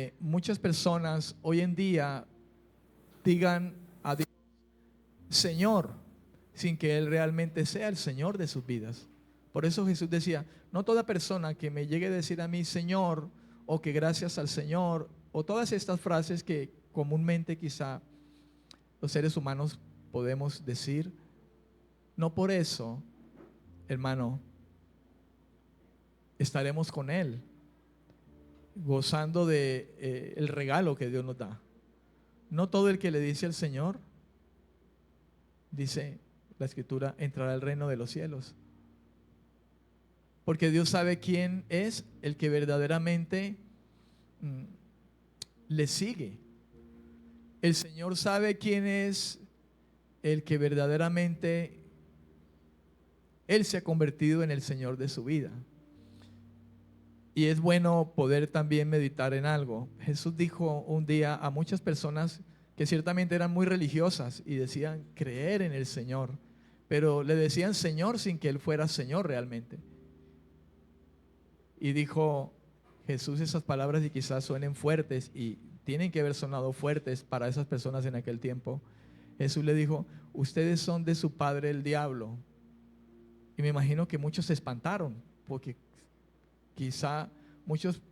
que muchas personas hoy en día digan a Dios Señor, sin que Él realmente sea el Señor de sus vidas. Por eso Jesús decía, no toda persona que me llegue a decir a mí Señor, o que gracias al Señor, o todas estas frases que comúnmente quizá los seres humanos podemos decir, no por eso, hermano, estaremos con Él, gozando de el regalo que Dios nos da. No todo el que le dice al Señor, dice la Escritura, entrará al reino de los cielos. Porque Dios sabe quién es el que verdaderamente le sigue. El Señor sabe quién es el que verdaderamente Él se ha convertido en el Señor de su vida. Y es bueno poder también meditar en algo. Jesús dijo un día a muchas personas que ciertamente eran muy religiosas y decían creer en el Señor, pero le decían Señor sin que Él fuera Señor realmente. Y dijo Jesús esas palabras, y quizás suenen fuertes y tienen que haber sonado fuertes para esas personas en aquel tiempo. Jesús le dijo, ustedes son de su padre el diablo. Y me imagino que muchos se espantaron, porque quizá muchos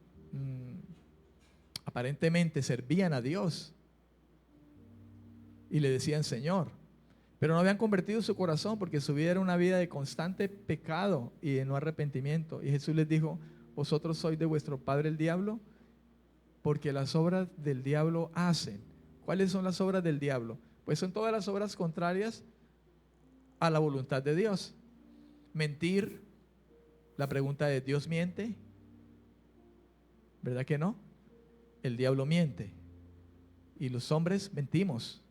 aparentemente servían a Dios y le decían Señor, pero no habían convertido su corazón, porque su vida era una vida de constante pecado y de no arrepentimiento. Y Jesús les dijo, vosotros sois de vuestro padre el diablo, porque las obras del diablo hacen. ¿Cuáles son las obras del diablo? Pues son todas las obras contrarias a la voluntad de Dios. Mentir. La pregunta es, ¿Dios miente? ¿Verdad que no? El diablo miente y los hombres mentimos,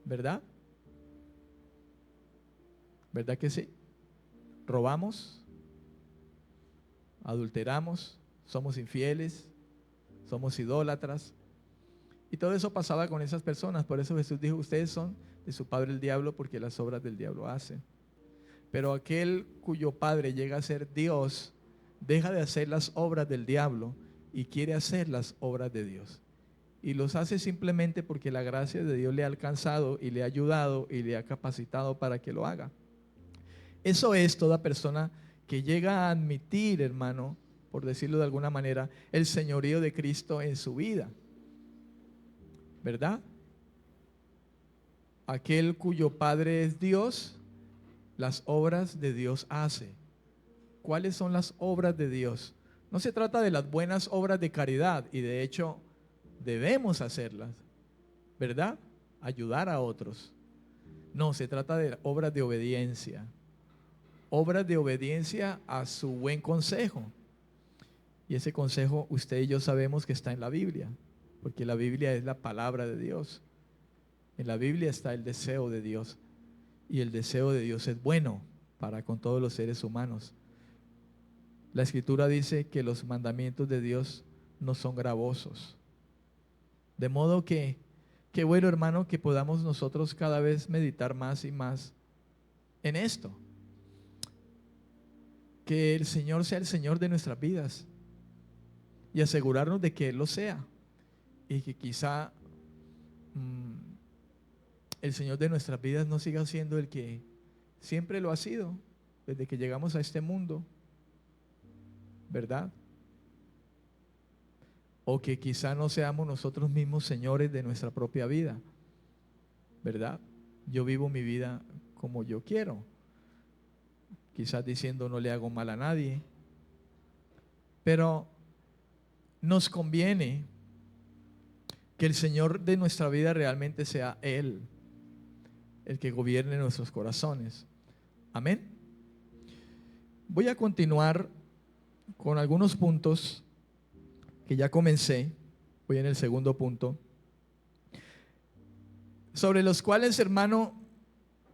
¿verdad? ¿Verdad que sí? Robamos, adulteramos, somos infieles, somos idólatras. Y todo eso pasaba con esas personas. Por eso Jesús dijo, ustedes son de su padre el diablo, porque las obras del diablo hacen. Pero aquel cuyo padre llega a ser Dios, deja de hacer las obras del diablo y quiere hacer las obras de Dios. Y los hace simplemente porque la gracia de Dios le ha alcanzado y le ha ayudado y le ha capacitado para que lo haga. Eso es toda persona que llega a admitir, hermano, por decirlo de alguna manera, el señorío de Cristo en su vida. ¿Verdad? Aquel cuyo padre es Dios, las obras de Dios hace. ¿Cuáles son las obras de Dios? No se trata de las buenas obras de caridad, y de hecho debemos hacerlas, ¿verdad? Ayudar a otros. No, se trata de obras de obediencia. Obras de obediencia a su buen consejo. Y ese consejo usted y yo sabemos que está en la Biblia, porque la Biblia es la palabra de Dios. En la Biblia está el deseo de Dios, y el deseo de Dios es bueno para con todos los seres humanos. La Escritura dice que los mandamientos de Dios no son gravosos. De modo que, qué bueno, hermano, que podamos nosotros cada vez meditar más y más en esto. Que el Señor sea el Señor de nuestras vidas y asegurarnos de que Él lo sea. Y que quizá el Señor de nuestras vidas no siga siendo el que siempre lo ha sido desde que llegamos a este mundo, ¿verdad? O que quizá no seamos nosotros mismos señores de nuestra propia vida, ¿verdad? Yo vivo mi vida como yo quiero, quizás diciendo no le hago mal a nadie, pero nos conviene que el Señor de nuestra vida realmente sea Él, el que gobierne nuestros corazones. Amén. Voy a continuar con algunos puntos que ya comencé. Voy en el segundo punto, sobre los cuales, hermano,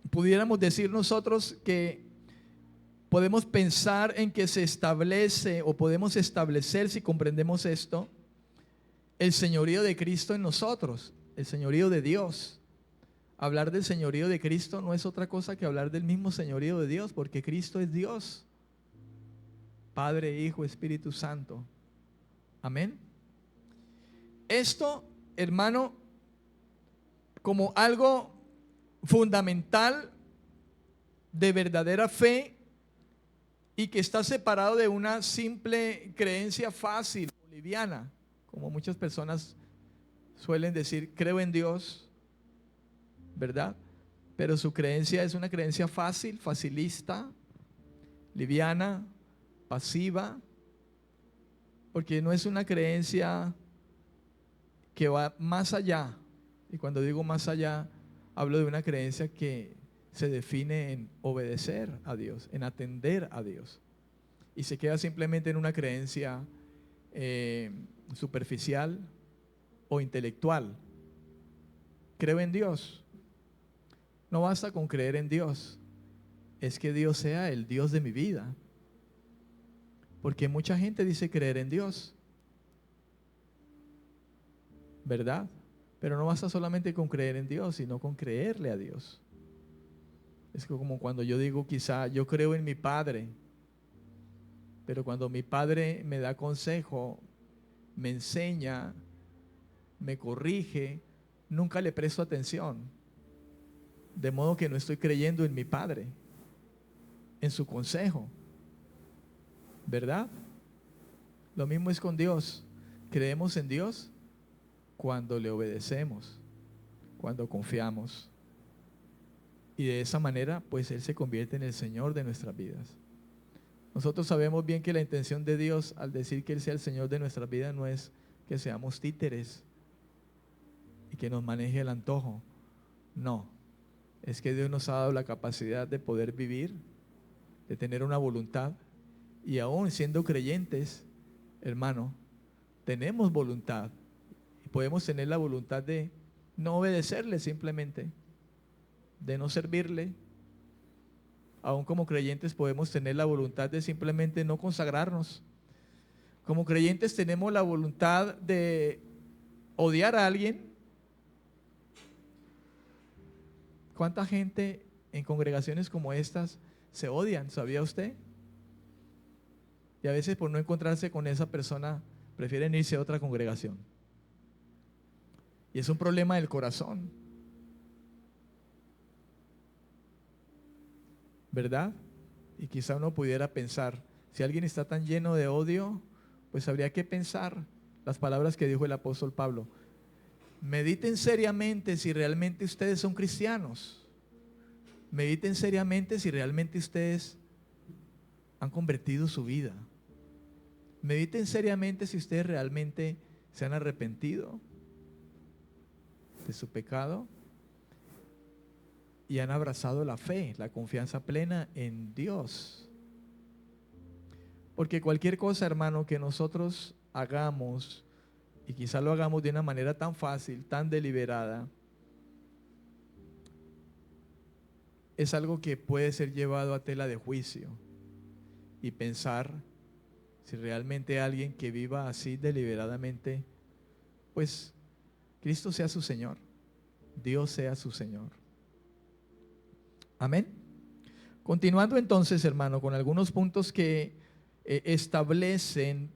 pudiéramos decir nosotros que podemos pensar en que se establece, o podemos establecer, si comprendemos esto, el señorío de Cristo en nosotros, el señorío de Dios. Hablar del señorío de Cristo no es otra cosa que hablar del mismo señorío de Dios, porque Cristo es Dios, Padre, Hijo, Espíritu Santo. Amén. esto, hermano, como algo fundamental de verdadera fe y que está separado de una simple creencia fácil o liviana, como muchas personas suelen decir, creo en Dios, ¿verdad? Pero su creencia es una creencia fácil, facilista, liviana, pasiva, porque no es una creencia que va más allá. Y cuando digo más allá, hablo de una creencia que se define en obedecer a Dios, en atender a Dios. Y se queda simplemente en una creencia superficial o intelectual. Creo en Dios. No basta con creer en Dios. Es que Dios sea el Dios de mi vida. Porque mucha gente dice creer en Dios, ¿verdad? Pero no basta solamente con creer en Dios, sino con creerle a Dios. Es como cuando yo digo, quizá yo creo en mi padre, pero cuando mi padre me da consejo, me enseña, me corrige, nunca le presto atención. De modo que no estoy creyendo en mi padre, en su consejo, ¿verdad? Lo mismo es con Dios. Creemos en Dios cuando le obedecemos, cuando confiamos. Y de esa manera, pues Él se convierte en el Señor de nuestras vidas. Nosotros sabemos bien que la intención de Dios al decir que Él sea el Señor de nuestras vidas no es que seamos títeres y que nos maneje el antojo. No, es que Dios nos ha dado la capacidad de poder vivir, de tener una voluntad, y aún siendo creyentes, hermano, tenemos voluntad y podemos tener la voluntad de no obedecerle simplemente, de no servirle. Aún como creyentes podemos tener la voluntad de simplemente no consagrarnos. Como creyentes tenemos la voluntad de odiar a alguien. ¿Cuánta gente en congregaciones como estas se odian? ¿Sabía usted? Y a veces por no encontrarse con esa persona prefieren irse a otra congregación. Y es un problema del corazón, ¿verdad? Y quizá uno pudiera pensar, si alguien está tan lleno de odio, pues habría que pensar las palabras que dijo el apóstol Pablo. Mediten seriamente si realmente ustedes son cristianos. Mediten seriamente si realmente ustedes han convertido su vida. Mediten seriamente si ustedes realmente se han arrepentido de su pecado y han abrazado la fe, la confianza plena en Dios. Porque cualquier cosa, hermano, que nosotros hagamos, y quizá lo hagamos de una manera tan fácil, tan deliberada, es algo que puede ser llevado a tela de juicio y pensar si realmente alguien que viva así deliberadamente, pues Cristo sea su Señor, Dios sea su Señor. Amén. Continuando entonces, hermano, con algunos puntos que establecen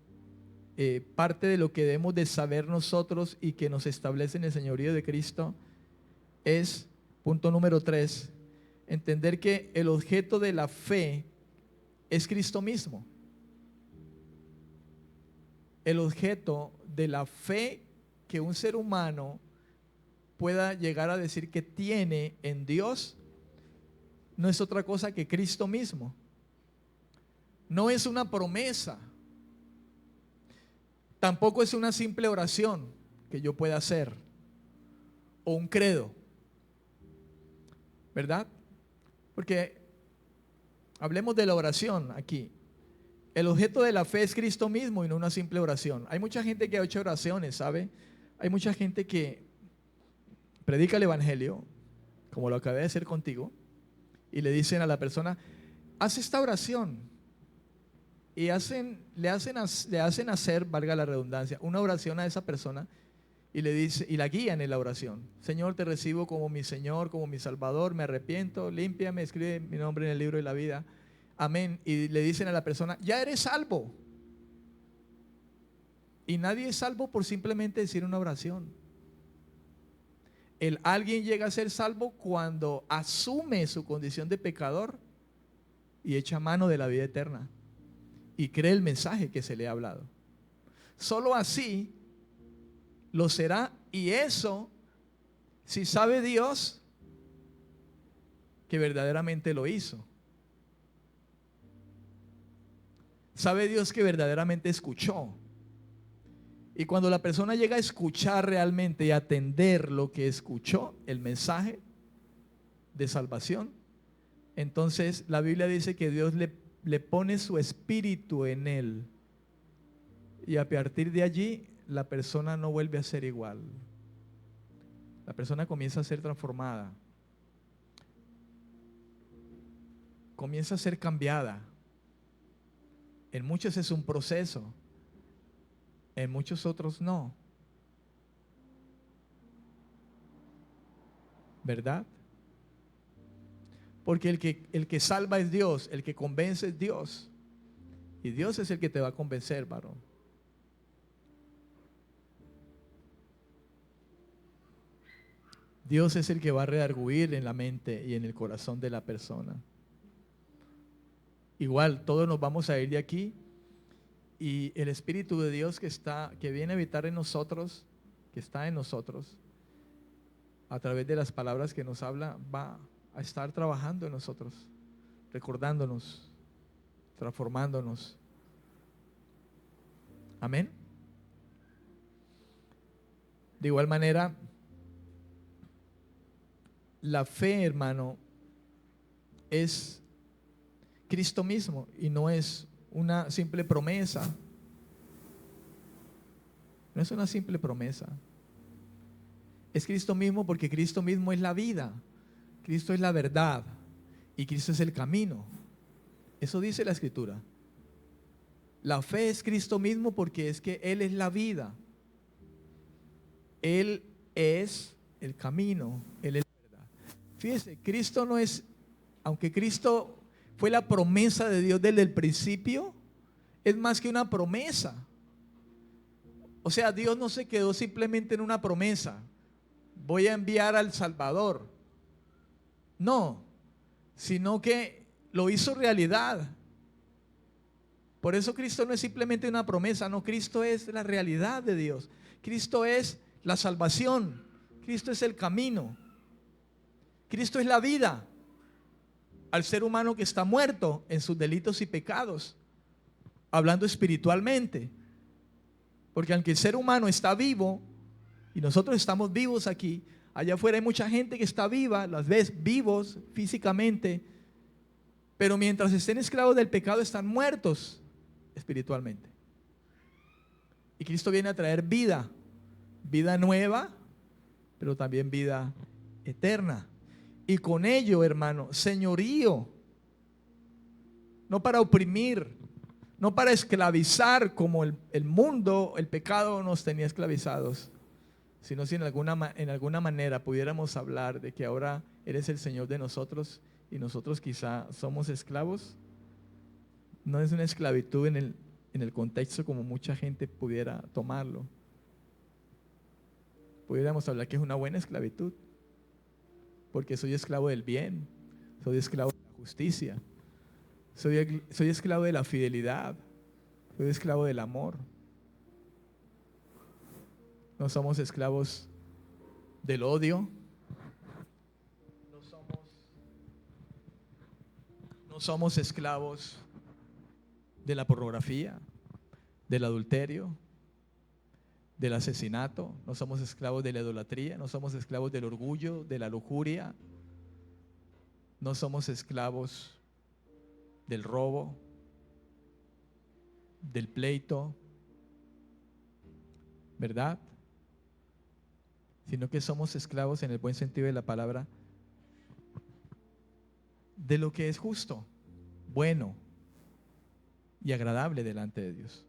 parte de lo que debemos de saber nosotros y que nos establecen el señorío de Cristo, es, punto número 3, entender que el objeto de la fe es Cristo mismo. El objeto de la fe que un ser humano pueda llegar a decir que tiene en Dios no es otra cosa que Cristo mismo. No es una promesa, tampoco es una simple oración que yo pueda hacer o un credo, ¿verdad? Porque hablemos de la oración aquí. El objeto de la fe es Cristo mismo y no una simple oración. Hay mucha gente que ha hecho oraciones, ¿sabe? Hay mucha gente que predica el evangelio, como lo acabé de hacer contigo, y le dicen a la persona, haz esta oración. Y le hacen hacer, valga la redundancia, una oración a esa persona y le dice, y la guían en la oración. Señor, te recibo como mi Señor, como mi Salvador, me arrepiento, límpiame, escribe mi nombre en el libro de la vida. Amén. Y le dicen a la persona, ya eres salvo. Y nadie es salvo por simplemente decir una oración. Alguien llega a ser salvo cuando asume su condición de pecador y echa mano de la vida eterna y cree el mensaje que se le ha hablado. Solo así lo será, y eso, si sabe Dios que verdaderamente lo hizo. Sabe Dios que verdaderamente escuchó. Y cuando la persona llega a escuchar realmente y a atender lo que escuchó, el mensaje de salvación, entonces la Biblia dice que Dios le pone su espíritu en él. Y a partir de allí, la persona no vuelve a ser igual. La persona comienza a ser transformada. Comienza a ser cambiada. En muchos es un proceso. En muchos otros no. ¿Verdad? Porque el que salva es Dios, el que convence es Dios. Y Dios es el que te va a convencer, varón. Dios es el que va a redarguir en la mente y en el corazón de la persona. Igual, todos nos vamos a ir de aquí y el Espíritu de Dios que viene a habitar en nosotros, que está en nosotros, a través de las palabras que nos habla, va a estar trabajando en nosotros, recordándonos, transformándonos. Amén. De igual manera, la fe, hermano, es Cristo mismo y no es una simple promesa. No es una simple promesa. Es Cristo mismo porque Cristo mismo es la vida. Cristo es la verdad y Cristo es el camino. Eso dice la Escritura. La fe es Cristo mismo porque es que Él es la vida. Él es el camino. Él es la verdad. Fíjese, Cristo no es, aunque Cristo fue la promesa de Dios desde el principio, es más que una promesa. O sea, Dios no se quedó simplemente en una promesa. Voy a enviar al Salvador. No, sino que lo hizo realidad. Por eso Cristo no es simplemente una promesa, no, Cristo es la realidad de Dios. Cristo es la salvación. Cristo es el camino. Cristo es la vida al ser humano que está muerto en sus delitos y pecados, hablando espiritualmente. Porque aunque el ser humano está vivo y nosotros estamos vivos aquí, allá afuera hay mucha gente que está viva, las ves vivos físicamente, pero mientras estén esclavos del pecado están muertos espiritualmente. Y Cristo viene a traer vida, vida nueva, pero también vida eterna. Y con ello, hermano, señorío, no para oprimir, no para esclavizar como el mundo, el pecado nos tenía esclavizados, sino si en alguna manera pudiéramos hablar de que ahora eres el Señor de nosotros y nosotros quizá somos esclavos. No es una esclavitud en el contexto como mucha gente pudiera tomarlo. Pudiéramos hablar que es una buena esclavitud, porque soy esclavo del bien, soy esclavo de la justicia, soy esclavo de la fidelidad, soy esclavo del amor. No somos esclavos del odio, no somos esclavos de la pornografía, del adulterio, del asesinato, no somos esclavos de la idolatría, no somos esclavos del orgullo, de la lujuria, no somos esclavos del robo, del pleito, ¿verdad? Sino que somos esclavos en el buen sentido de la palabra de lo que es justo, bueno y agradable delante de Dios.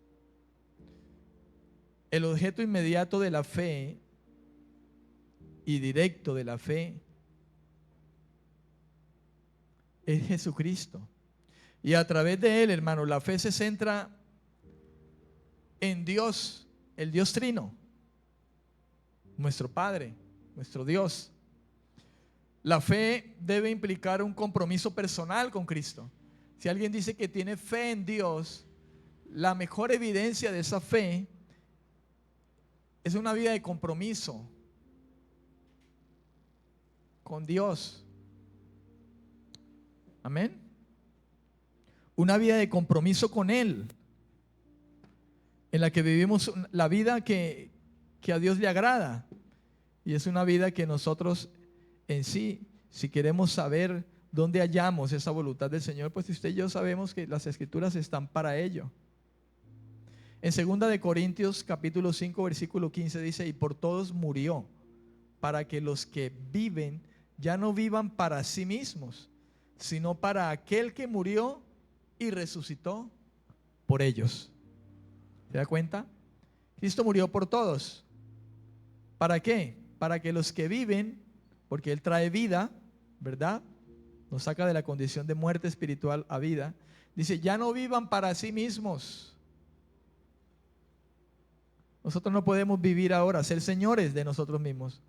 El objeto inmediato de la fe y directo de la fe es Jesucristo. Y a través de Él, hermano, la fe se centra en Dios el Dios Trino, nuestro Padre, nuestro Dios. La fe debe implicar un compromiso personal con Cristo. Si alguien dice que tiene fe en Dios, la mejor evidencia de esa fe es una vida de compromiso con Dios. Amén. Una vida de compromiso con Él, en la que vivimos la vida que a Dios le agrada. Y es una vida que nosotros en sí, si queremos saber dónde hallamos esa voluntad del Señor, pues usted y yo sabemos que las Escrituras están para ello. En 2 de Corintios capítulo 5 versículo 15 dice: y por todos murió, para que los que viven ya no vivan para sí mismos, sino para aquel que murió y resucitó por ellos. ¿Se da cuenta? Cristo murió por todos. ¿Para qué? Para que los que viven, porque Él trae vida, ¿verdad? Nos saca de la condición de muerte espiritual a vida. Dice, ya no vivan para sí mismos. Nosotros no podemos vivir ahora, ser señores de nosotros mismos,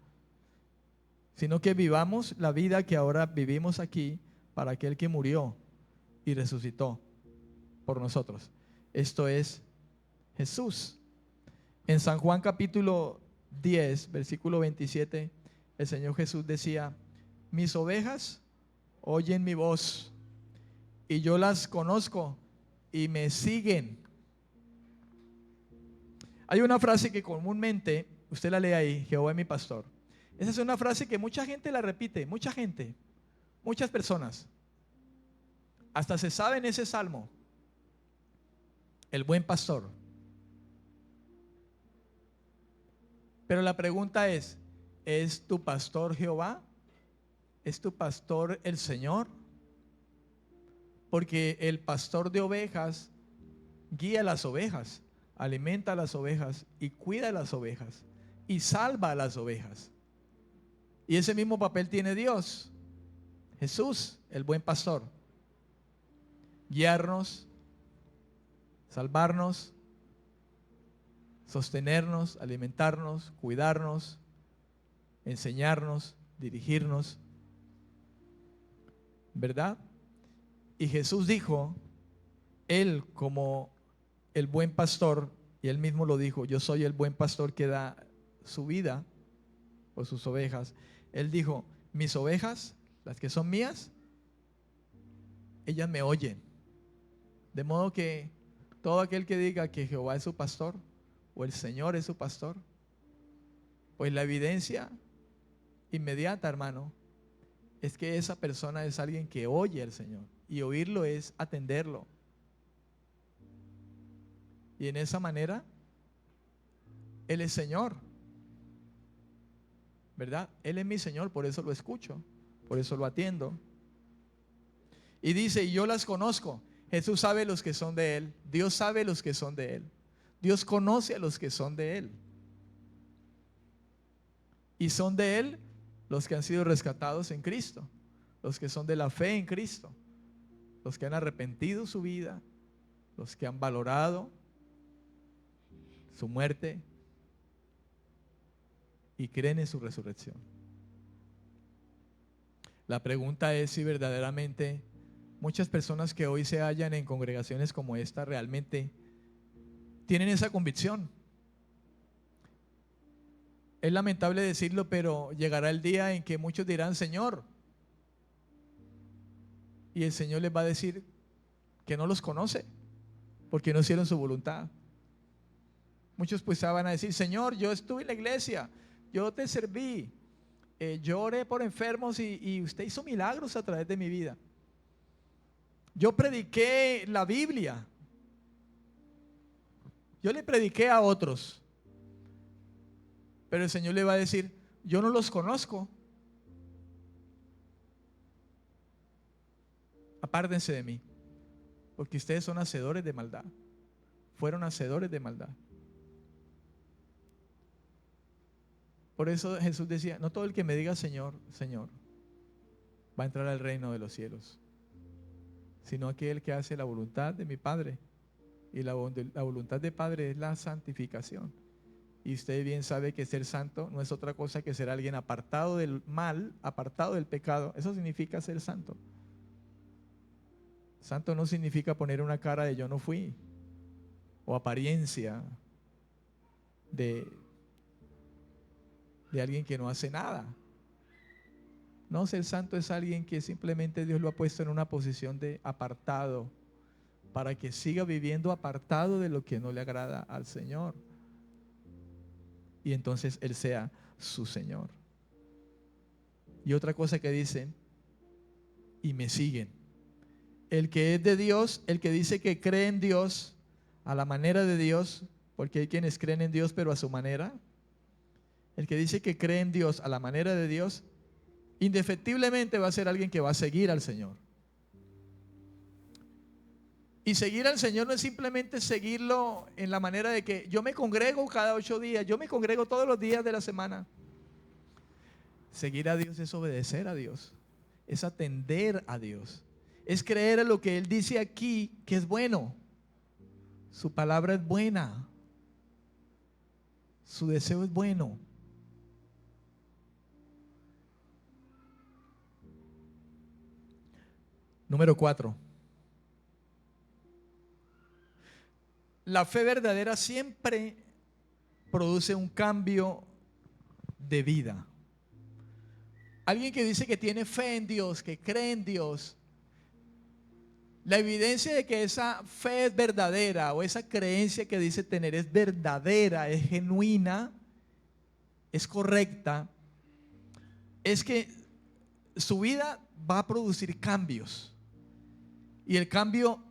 sino que vivamos la vida que ahora vivimos aquí para aquel que murió y resucitó por nosotros. Esto es Jesús. En San Juan capítulo 10, versículo 27, el Señor Jesús decía: mis ovejas oyen mi voz y yo las conozco y me siguen. Hay una frase que comúnmente, usted la lee ahí, Jehová es mi pastor. Esa es una frase que mucha gente la repite, mucha gente, muchas personas. Hasta se sabe en ese salmo, el buen pastor. Pero la pregunta ¿es tu pastor Jehová? ¿Es tu pastor el Señor? Porque el pastor de ovejas guía a las ovejas, alimenta a las ovejas y cuida a las ovejas y salva a las ovejas. Y ese mismo papel tiene Dios, Jesús, el buen pastor. Guiarnos, salvarnos, sostenernos, alimentarnos, cuidarnos, enseñarnos, dirigirnos, ¿verdad? Y Jesús dijo, Él como el buen pastor, y Él mismo lo dijo, yo soy el buen pastor que da su vida por sus ovejas. Él dijo, mis ovejas, las que son mías, ellas me oyen. De modo que todo aquel que diga que Jehová es su pastor o el Señor es su pastor, pues la evidencia inmediata, hermano, es que esa persona es alguien que oye al Señor, y oírlo es atenderlo. Y en esa manera Él es Señor, ¿verdad? Él es mi Señor, por eso lo escucho, por eso lo atiendo. Y dice, y yo las conozco. Jesús sabe los que son de Él, Dios sabe los que son de Él, Dios conoce a los que son de Él. Y son de Él los que han sido rescatados en Cristo, los que son de la fe en Cristo, los que han arrepentido su vida, los que han valorado su muerte y creen en su resurrección. La pregunta es si verdaderamente muchas personas que hoy se hallan en congregaciones como esta realmente tienen esa convicción. Es lamentable decirlo, pero llegará el día en que muchos dirán, Señor, y el Señor les va a decir que no los conoce porque no hicieron su voluntad. Muchos pues van a decir, Señor, yo estuve en la iglesia, yo te serví, yo oré por enfermos y usted hizo milagros a través de mi vida. Yo prediqué la Biblia, yo le prediqué a otros, pero el Señor le va a decir, yo no los conozco, apártense de mí, porque ustedes son hacedores de maldad, fueron hacedores de maldad. Por eso Jesús decía, no todo el que me diga Señor, Señor, va a entrar al reino de los cielos, sino aquel que hace la voluntad de mi Padre. Y la voluntad del Padre es la santificación, Y usted bien sabe que ser santo no es otra cosa que ser alguien apartado del mal, apartado del pecado. Eso significa ser santo. Santo no significa poner una cara de yo no fui, o apariencia de alguien que no hace nada. No, ser santo es alguien que simplemente Dios lo ha puesto en una posición de apartado, para que siga viviendo apartado de lo que no le agrada al Señor. Y entonces Él sea su Señor. Y otra cosa que dicen, y me siguen. El que es de Dios, el que dice que cree en Dios, a la manera de Dios, porque hay quienes creen en Dios pero a su manera. El que dice que cree en Dios a la manera de Dios, indefectiblemente va a ser alguien que va a seguir al Señor. Y seguir al Señor no es simplemente seguirlo en la manera de que yo me congrego cada 8 días, yo me congrego todos los días de la semana. Seguir a Dios es obedecer a Dios, es atender a Dios, es creer en lo que Él dice aquí que es bueno. Su palabra es buena, su deseo es bueno. Número 4. La fe verdadera siempre produce un cambio de vida. Alguien que dice que tiene fe en Dios, que cree en Dios, la evidencia de que esa fe es verdadera, o esa creencia que dice tener es verdadera, es genuina, es correcta, es que su vida va a producir cambios. Y el cambio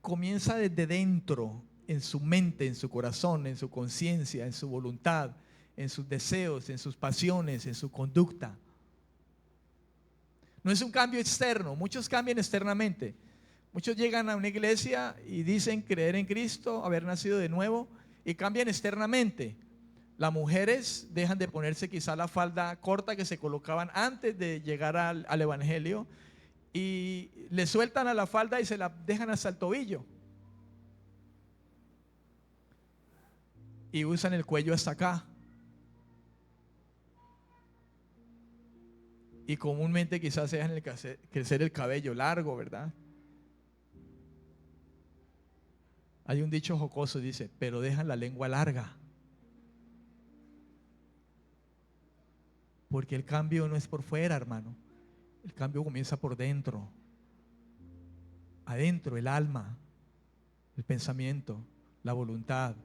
comienza desde dentro, en su mente, en su corazón, en su conciencia, en su voluntad, en sus deseos, en sus pasiones, en su conducta. No es un cambio externo. Muchos cambian externamente. Muchos llegan a una iglesia y dicen creer en Cristo, haber nacido de nuevo, y cambian externamente. Las mujeres dejan de ponerse quizá la falda corta que se colocaban antes de llegar al evangelio, y le sueltan a la falda y se la dejan hasta el tobillo. Y usan el cuello hasta acá. Y comúnmente quizás se dejan crecer el cabello largo, ¿verdad? Hay un dicho jocoso, dice, pero dejan la lengua larga. Porque el cambio no es por fuera, hermano. El cambio comienza por dentro. Adentro, el alma, el pensamiento, la voluntad,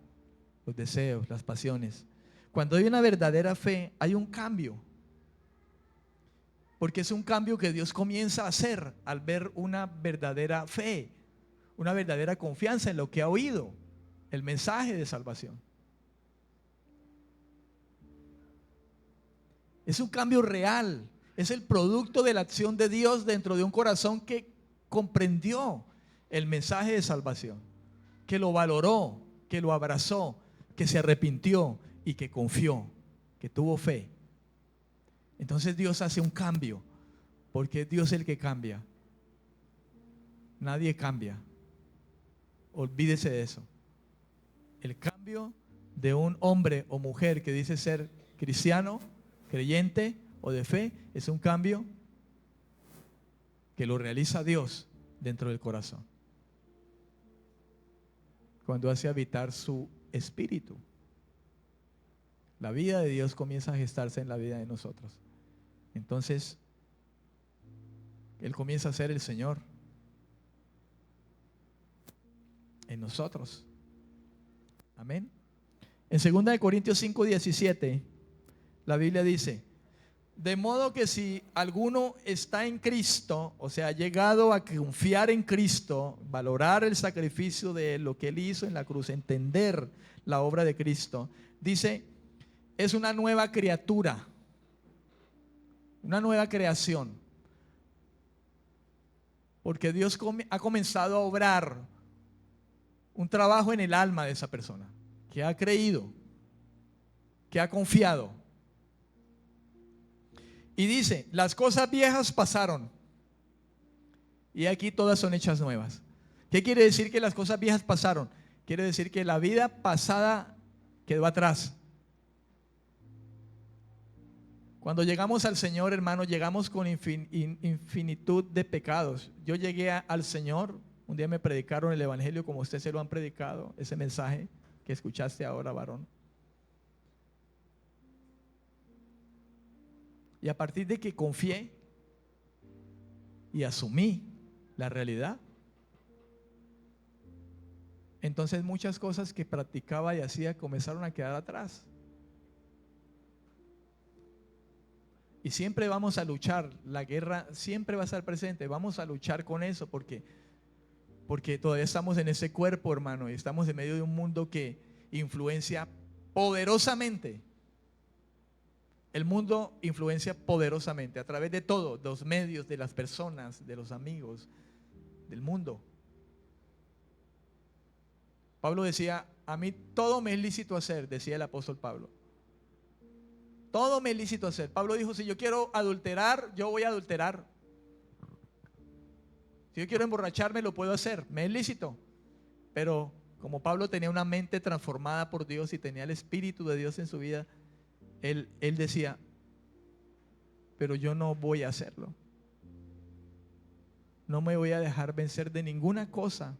los deseos, las pasiones. Cuando hay una verdadera fe, hay un cambio. Porque es un cambio que Dios comienza a hacer al ver una verdadera fe, una verdadera confianza en lo que ha oído, el mensaje de salvación. Es un cambio real, es el producto de la acción de Dios dentro de un corazón que comprendió el mensaje de salvación, que lo valoró, que lo abrazó, que se arrepintió y que confió, que tuvo fe. Entonces Dios hace un cambio, porque es Dios el que cambia. Nadie cambia. Olvídese de eso. El cambio de un hombre o mujer que dice ser cristiano, creyente o de fe, es un cambio que lo realiza Dios dentro del corazón, cuando hace habitar su espíritu. La vida de Dios comienza a gestarse en la vida de nosotros. Entonces, Él comienza a ser el Señor en nosotros. Amén. En 2 Corintios 5:17, la Biblia dice: de modo que si alguno está en Cristo, o sea, ha llegado a confiar en Cristo, valorar el sacrificio de lo que Él hizo en la cruz, entender la obra de Cristo, dice, es una nueva criatura, una nueva creación. Porque Dios ha comenzado a obrar un trabajo en el alma de esa persona, que ha creído, que ha confiado. Y dice, las cosas viejas pasaron, y aquí todas son hechas nuevas. ¿Qué quiere decir que las cosas viejas pasaron? Quiere decir que la vida pasada quedó atrás. Cuando llegamos al Señor, hermano, llegamos con infinitud de pecados. Yo llegué al Señor, un día me predicaron el Evangelio como ustedes se lo han predicado, ese mensaje que escuchaste ahora, varón. Y a partir de que confié y asumí la realidad, entonces muchas cosas que practicaba y hacía comenzaron a quedar atrás. Y siempre vamos a luchar, la guerra siempre va a estar presente, vamos a luchar con eso porque todavía estamos en ese cuerpo, hermano, y estamos en medio de un mundo que influencia poderosamente. El mundo influencia poderosamente a través de todo, de los medios, de las personas, de los amigos, del mundo. Pablo decía, a mí todo me es lícito hacer, decía el apóstol Pablo. Todo me es lícito hacer. Pablo dijo, si yo quiero adulterar, yo voy a adulterar. Si yo quiero emborracharme, lo puedo hacer, me es lícito. Pero como Pablo tenía una mente transformada por Dios y tenía el Espíritu de Dios en su vida, él decía, pero yo no voy a hacerlo. No me voy a dejar vencer de ninguna cosa.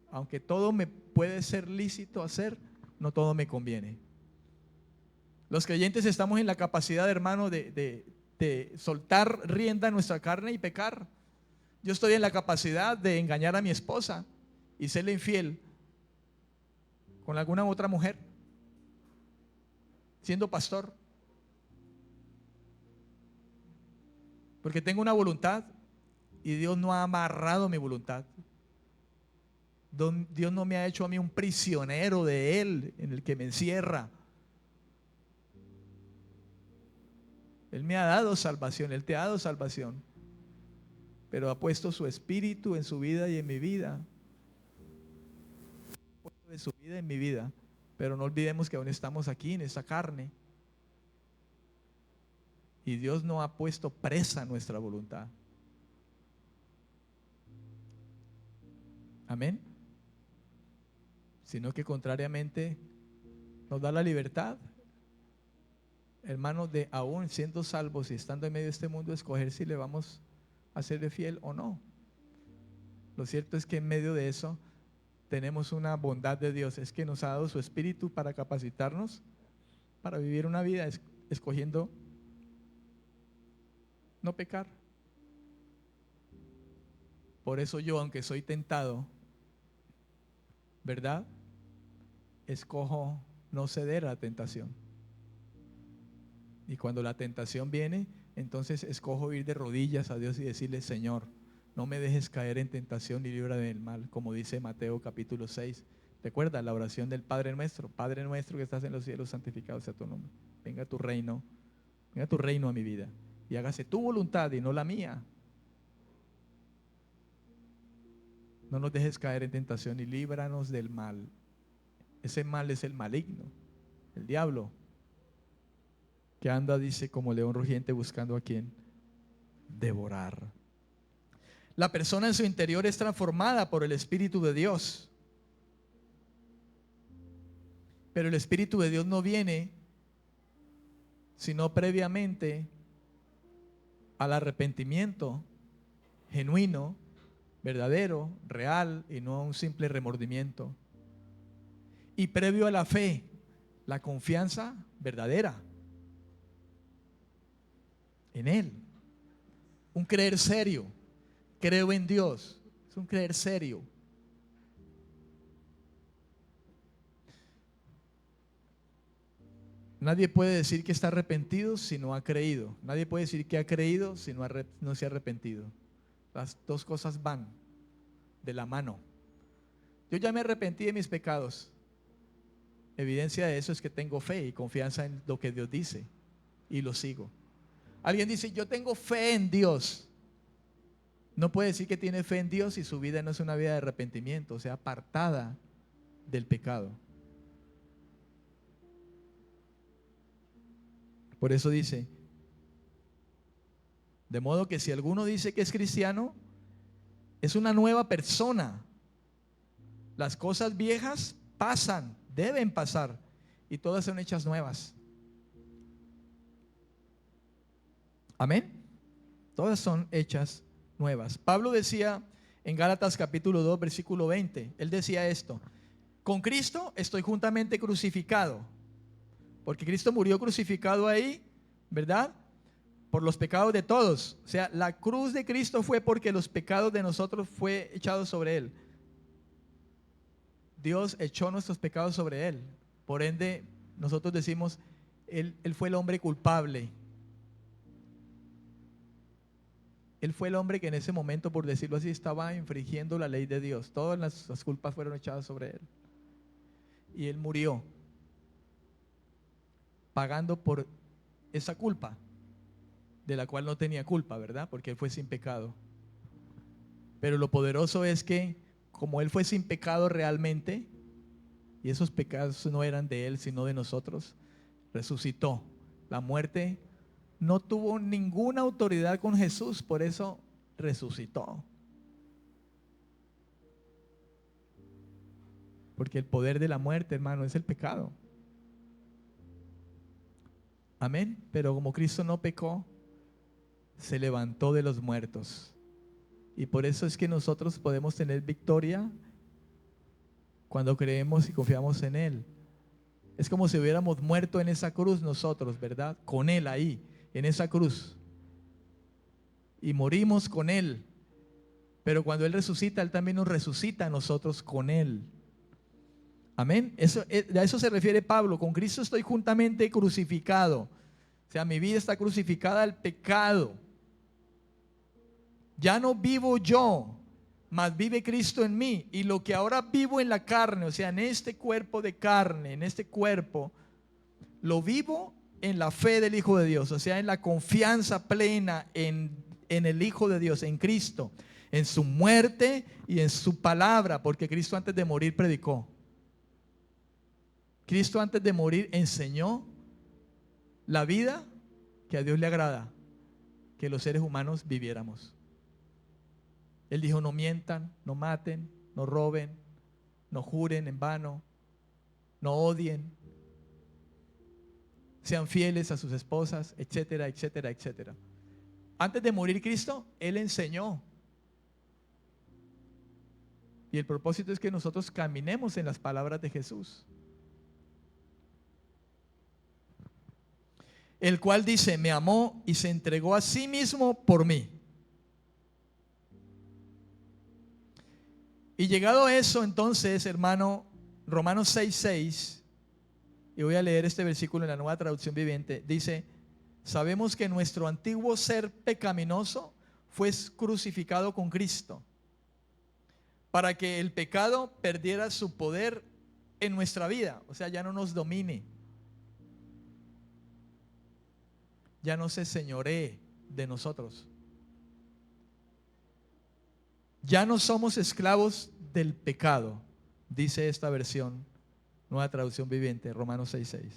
Aunque todo me puede ser lícito hacer, no todo me conviene. Los creyentes estamos en la capacidad, hermano, de soltar rienda a nuestra carne y pecar. Yo estoy en la capacidad de engañar a mi esposa y serle infiel con alguna otra mujer, siendo pastor. Porque tengo una voluntad y Dios no ha amarrado mi voluntad. Dios no me ha hecho a mí un prisionero de Él en el que me encierra. Él me ha dado salvación, Él te ha dado salvación, pero ha puesto su Espíritu en su vida y en mi vida. En su vida y en mi vida. Pero no olvidemos que aún estamos aquí en esta carne. Y Dios no ha puesto presa nuestra voluntad. Amén. Sino que contrariamente nos da la libertad, hermanos, de aún siendo salvos y estando en medio de este mundo, escoger si le vamos a serle fiel o no. Lo cierto es que en medio de eso tenemos una bondad de Dios, es que nos ha dado su Espíritu para capacitarnos para vivir una vida escogiendo no pecar. Por eso yo, aunque soy tentado, ¿verdad?, escojo no ceder a la tentación. Y cuando la tentación viene, entonces escojo ir de rodillas a Dios y decirle, Señor, no me dejes caer en tentación y líbrame del mal, como dice Mateo capítulo 6. Recuerda la oración del Padre nuestro que estás en los cielos, santificado sea tu nombre. Venga tu reino a mi vida y hágase tu voluntad y no la mía. No nos dejes caer en tentación y líbranos del mal. Ese mal es el maligno, el diablo, que anda, dice, como león rugiente buscando a quien devorar. La persona en su interior es transformada por el Espíritu de Dios. Pero el Espíritu de Dios no viene sino previamente al arrepentimiento genuino, verdadero, real, y no a un simple remordimiento. Y previo a la fe, la confianza verdadera en Él. Un creer serio. Creo en Dios. Es un creer serio. Nadie puede decir que está arrepentido si no ha creído. Nadie puede decir que ha creído si no se ha arrepentido. Las dos cosas van de la mano. Yo ya me arrepentí de mis pecados. Evidencia de eso es que tengo fe y confianza en lo que Dios dice y lo sigo. Alguien dice, yo tengo fe en Dios. No puede decir que tiene fe en Dios si su vida no es una vida de arrepentimiento, o sea, apartada del pecado. Por eso dice, de modo que si alguno dice que es cristiano, es una nueva persona. Las cosas viejas pasan, deben pasar, y todas son hechas nuevas. Amén. Todas son hechas nuevas. Pablo decía en Gálatas capítulo 2, versículo 20, él decía esto: con Cristo estoy juntamente crucificado, porque Cristo murió crucificado ahí, ¿verdad? Por los pecados de todos. O sea, la cruz de Cristo fue porque los pecados de nosotros fue echado sobre él. Dios echó nuestros pecados sobre él. Por ende, nosotros decimos, él fue el hombre culpable. Él fue el hombre que en ese momento, por decirlo así, estaba infringiendo la ley de Dios. Todas las culpas fueron echadas sobre él. Y él murió pagando por esa culpa, de la cual no tenía culpa, ¿verdad? Porque él fue sin pecado. Pero lo poderoso es que, como él fue sin pecado realmente, y esos pecados no eran de él, sino de nosotros, resucitó. La muerte no tuvo ninguna autoridad con Jesús, por eso resucitó. Porque el poder de la muerte, hermano, es el pecado. Amén. Pero como Cristo no pecó, se levantó de los muertos. Y por eso es que nosotros podemos tener victoria cuando creemos y confiamos en Él. Es como si hubiéramos muerto en esa cruz nosotros, ¿verdad? Con Él ahí, en esa cruz. Y morimos con Él. Pero cuando Él resucita, Él también nos resucita a nosotros con Él. Amén. A eso se refiere Pablo. Con Cristo estoy juntamente crucificado. O sea, mi vida está crucificada al pecado. Ya no vivo yo, mas vive Cristo en mí. Y lo que ahora vivo en la carne, o sea, en este cuerpo de carne, en este cuerpo, lo vivo en la fe del Hijo de Dios. O sea, en la confianza plena en el Hijo de Dios, en Cristo, en su muerte y en su palabra. Porque Cristo antes de morir predicó. Cristo antes de morir enseñó la vida que a Dios le agrada que los seres humanos viviéramos. Él dijo: no mientan, no maten, no roben, no juren en vano, no odien, sean fieles a sus esposas, etcétera, etcétera, etcétera. Antes de morir Cristo, Él enseñó. Y el propósito es que nosotros caminemos en las palabras de Jesús. El cual dice: me amó y se entregó a sí mismo por mí. Y llegado a eso, entonces, hermano, Romanos 6:6, y voy a leer este versículo en la Nueva Traducción Viviente, dice: sabemos que nuestro antiguo ser pecaminoso fue crucificado con Cristo, para que el pecado perdiera su poder en nuestra vida, o sea, ya no nos domine, ya no se señoree de nosotros. Ya no somos esclavos del pecado, dice esta versión, Nueva Traducción Viviente, Romanos 6:6.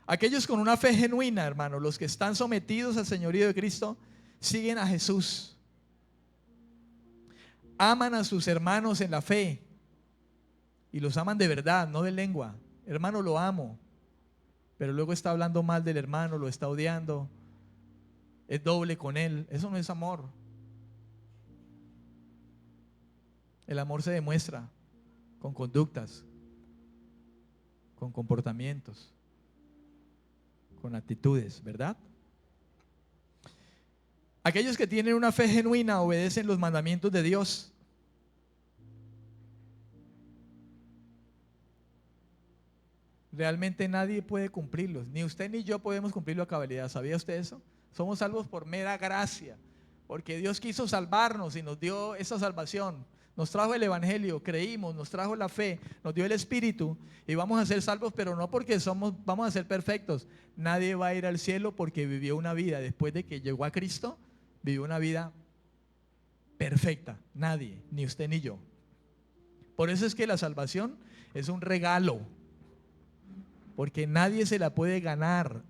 Aquellos con una fe genuina, hermano, los que están sometidos al señorío de Cristo, siguen a Jesús. Aman a sus hermanos en la fe. Y los aman de verdad, no de lengua. Hermano, lo amo. Pero luego está hablando mal del hermano, lo está odiando. Es doble con él. Eso no es amor. El amor se demuestra con conductas, con comportamientos, con actitudes, ¿verdad? Aquellos que tienen una fe genuina obedecen los mandamientos de Dios. Realmente nadie puede cumplirlos, ni usted ni yo podemos cumplirlo a cabalidad. ¿Sabía usted eso? Somos salvos por mera gracia, porque Dios quiso salvarnos y nos dio esa salvación. Nos trajo el evangelio, creímos, nos trajo la fe, nos dio el espíritu y vamos a ser salvos, pero no porque vamos a ser perfectos. Nadie va a ir al cielo porque vivió una vida, después de que llegó a Cristo, vivió una vida perfecta. Nadie, ni usted ni yo. Por eso es que la salvación es un regalo, porque nadie se la puede ganar.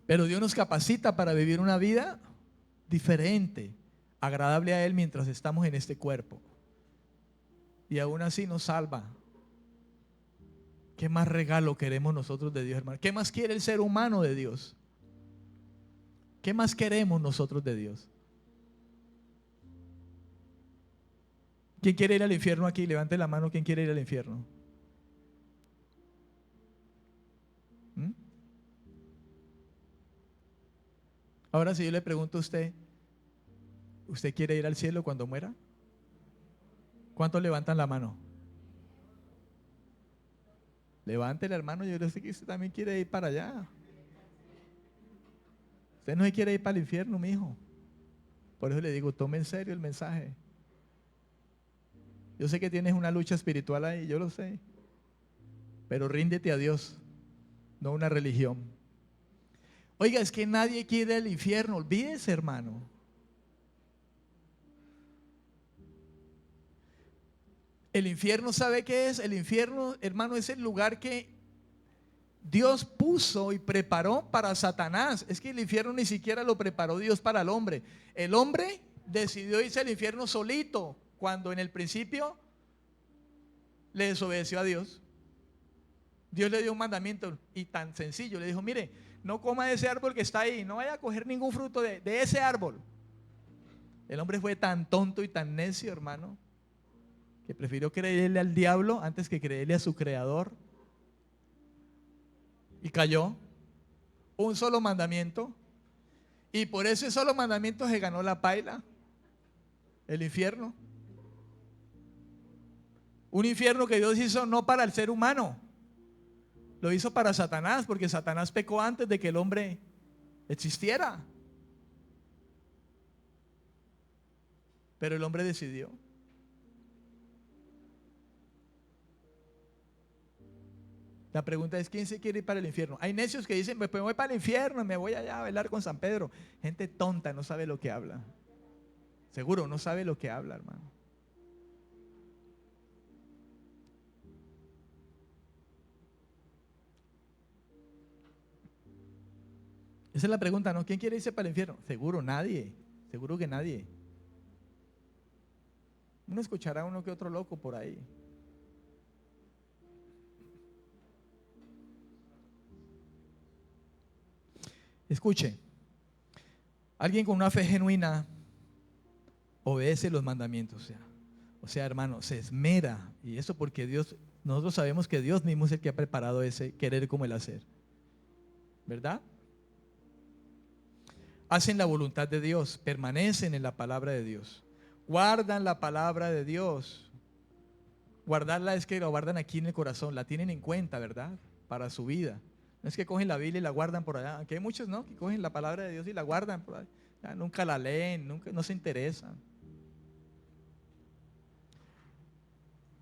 Pero Dios nos capacita para vivir una vida diferente, agradable a Él mientras estamos en este cuerpo. Y aún así nos salva. ¿Qué más regalo queremos nosotros de Dios, hermano? ¿Qué más quiere el ser humano de Dios? ¿Qué más queremos nosotros de Dios? ¿Quién quiere ir al infierno aquí? Levante la mano. ¿Quién quiere ir al infierno? ¿Mm? Ahora si yo le pregunto a usted, ¿usted quiere ir al cielo cuando muera? ¿Cuántos levantan la mano? Levántela, hermano. Yo sé que usted también quiere ir para allá. Usted no se quiere ir para el infierno, mi hijo. Por eso le digo, tome en serio el mensaje. Yo sé que tienes una lucha espiritual ahí, yo lo sé. Pero ríndete a Dios, no a una religión. Oiga, es que nadie quiere el infierno. Olvídese, hermano. El infierno, ¿sabe qué es? El infierno, hermano, es el lugar que Dios puso y preparó para Satanás. Es que el infierno ni siquiera lo preparó Dios para el hombre. El hombre decidió irse al infierno solito, cuando en el principio le desobedeció a Dios. Dios le dio un mandamiento y tan sencillo. Le dijo, mire, no coma de ese árbol que está ahí, no vaya a coger ningún fruto de ese árbol. El hombre fue tan tonto y tan necio, hermano, que prefirió creerle al diablo antes que creerle a su creador. Y cayó. Un solo mandamiento. Y por ese solo mandamiento se ganó la paila, el infierno. Un infierno que Dios hizo no para el ser humano, lo hizo para Satanás, porque Satanás pecó antes de que el hombre existiera. Pero el hombre decidió. La pregunta es, ¿quién se quiere ir para el infierno? Hay necios que dicen, pues me voy para el infierno, me voy allá a bailar con San Pedro. Gente tonta, no sabe lo que habla. Seguro, no sabe lo que habla, hermano. Esa es la pregunta, ¿no? ¿Quién quiere irse para el infierno? Seguro, nadie. Seguro que nadie. Uno escuchará a uno que otro loco por ahí. Escuche, alguien con una fe genuina obedece los mandamientos. O sea, hermano, se esmera. Y eso porque Dios, nosotros sabemos que Dios mismo es el que ha preparado ese querer como el hacer. ¿Verdad? Hacen la voluntad de Dios, permanecen en la palabra de Dios, guardan la palabra de Dios. Guardarla es que la guardan aquí en el corazón, la tienen en cuenta, ¿verdad? Para su vida. No es que cogen la Biblia y la guardan por allá, aunque hay muchos, ¿no?, que cogen la palabra de Dios y la guardan por ahí. Ya, nunca la leen, nunca, no se interesan.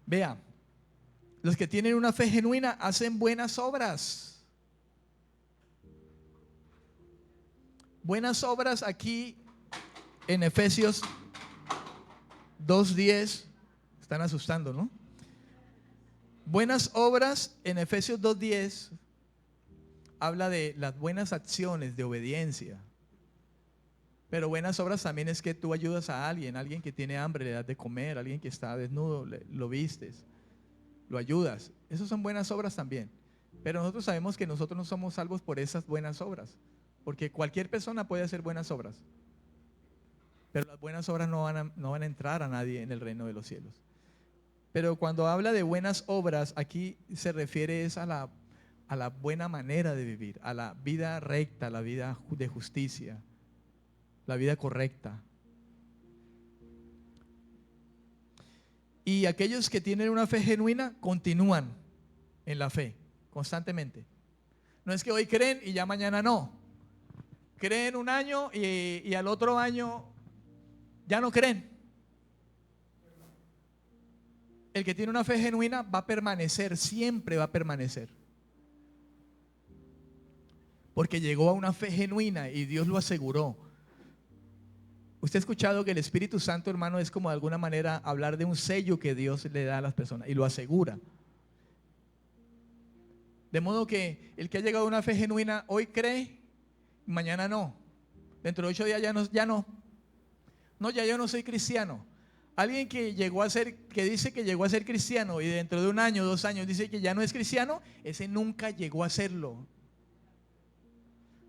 Vea, los que tienen una fe genuina hacen buenas obras. Buenas obras aquí en Efesios 2:10. Están asustando, ¿no? Buenas obras en Efesios 2:10 habla de las buenas acciones de obediencia. Pero buenas obras también es que tú ayudas a alguien que tiene hambre, le das de comer, alguien que está desnudo, lo vistes, lo ayudas. Esas son buenas obras también. Pero nosotros sabemos que nosotros no somos salvos por esas buenas obras, porque cualquier persona puede hacer buenas obras, pero las buenas obras no van a entrar a nadie en el reino de los cielos. Pero cuando habla de buenas obras, aquí se refiere es a la buena manera de vivir, a la vida recta, a la vida de justicia, la vida correcta. Y aquellos que tienen una fe genuina continúan en la fe constantemente. No es que hoy creen y ya mañana no. Creen un año y al otro año ya no creen. El que tiene una fe genuina va a permanecer, siempre va a permanecer. Porque llegó a una fe genuina y Dios lo aseguró. Usted ha escuchado que el Espíritu Santo, hermano, es como de alguna manera hablar de un sello que Dios le da a las personas y lo asegura. De modo que el que ha llegado a una fe genuina hoy cree, mañana no. Dentro de 8 días ya no. No, ya yo no soy cristiano. Alguien que llegó a ser, que dice que llegó a ser cristiano y dentro de 1 año, 2 años dice que ya no es cristiano, ese nunca llegó a serlo.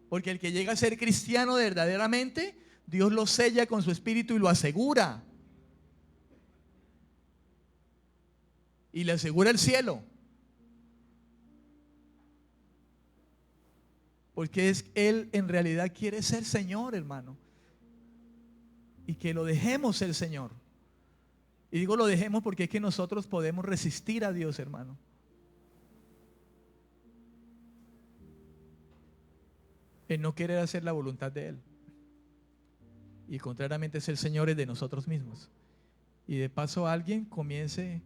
Porque el que llega a ser cristiano verdaderamente, Dios lo sella con su espíritu y lo asegura. Y le asegura el cielo. Porque Él en realidad quiere ser Señor, hermano. Y que lo dejemos ser Señor. Y digo lo dejemos porque es que nosotros podemos resistir a Dios, hermano. En no querer hacer la voluntad de Él. Y contrariamente ser señores de nosotros mismos. Y de paso alguien comience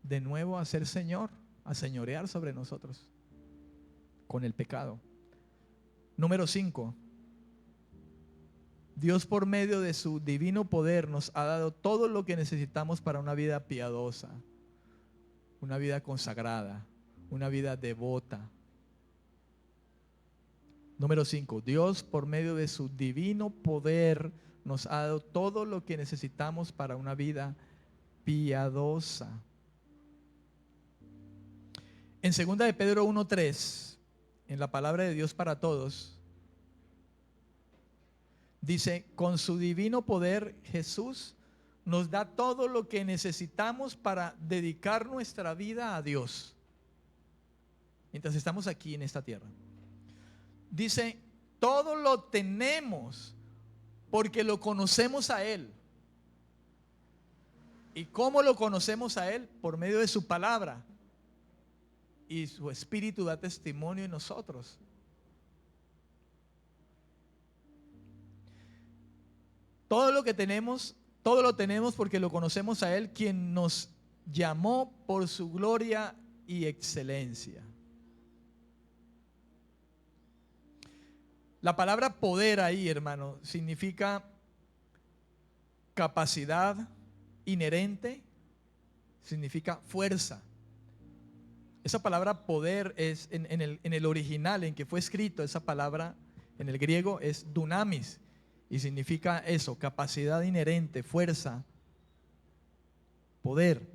de nuevo a ser Señor, a señorear sobre nosotros con el pecado. Número 5. Dios por medio de su divino poder nos ha dado todo lo que necesitamos para una vida piadosa, una vida consagrada, una vida devota. Número 5. Dios por medio de su divino poder nos ha dado todo lo que necesitamos para una vida piadosa. En 2 de Pedro 1:3, en la palabra de Dios para todos, dice: con su divino poder Jesús nos da todo lo que necesitamos para dedicar nuestra vida a Dios mientras estamos aquí en esta tierra. Dice: todo lo tenemos porque lo conocemos a Él. ¿Y cómo lo conocemos a Él? Por medio de su palabra. Y su espíritu da testimonio en nosotros. Todo lo que tenemos, todo lo tenemos porque lo conocemos a Él, quien nos llamó por su gloria y excelencia. La palabra poder ahí, hermano, significa capacidad inherente, significa fuerza. Esa palabra poder es en el original en que fue escrito, esa palabra en el griego es dunamis y significa eso, capacidad inherente, fuerza, poder.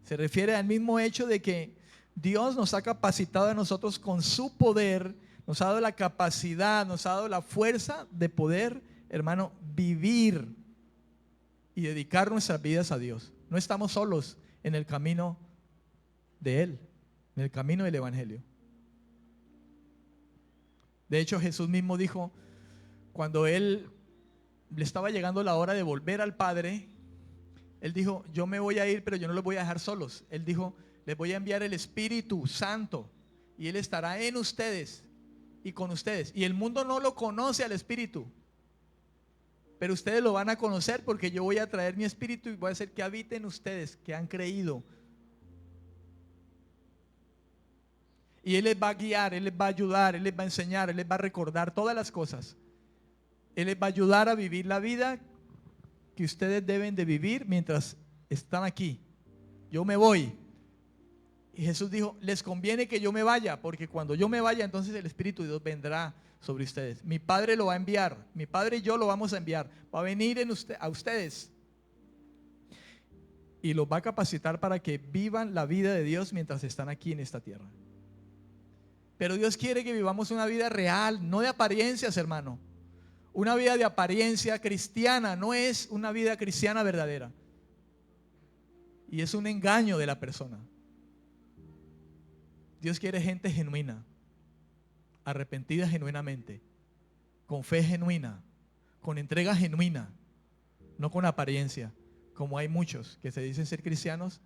Se refiere al mismo hecho de que Dios nos ha capacitado a nosotros con su poder, nos ha dado la capacidad, nos ha dado la fuerza de poder, hermano, vivir y dedicar nuestras vidas a Dios. No estamos solos en el camino de Él, en el camino del Evangelio. De hecho, Jesús mismo dijo, cuando Él le estaba llegando la hora de volver al Padre, Él dijo: yo me voy a ir, pero yo no los voy a dejar solos. Él dijo: les voy a enviar el Espíritu Santo y Él estará en ustedes y con ustedes. Y el mundo no lo conoce al Espíritu, pero ustedes lo van a conocer porque yo voy a traer mi Espíritu y voy a hacer que habite en ustedes, que han creído. Y Él les va a guiar, Él les va a ayudar, Él les va a enseñar, Él les va a recordar todas las cosas. Él les va a ayudar a vivir la vida que ustedes deben de vivir mientras están aquí. Yo me voy. Y Jesús dijo: les conviene que yo me vaya, porque cuando yo me vaya, entonces el Espíritu de Dios vendrá sobre ustedes. Mi Padre lo va a enviar, mi Padre y yo lo vamos a enviar. Va a venir a ustedes y los va a capacitar para que vivan la vida de Dios mientras están aquí en esta tierra. Pero Dios quiere que vivamos una vida real, no de apariencias, hermano. Una vida de apariencia cristiana no es una vida cristiana verdadera. Y es un engaño de la persona. Dios quiere gente genuina, arrepentida genuinamente, con fe genuina, con entrega genuina, no con apariencia, como hay muchos que se dicen ser cristianos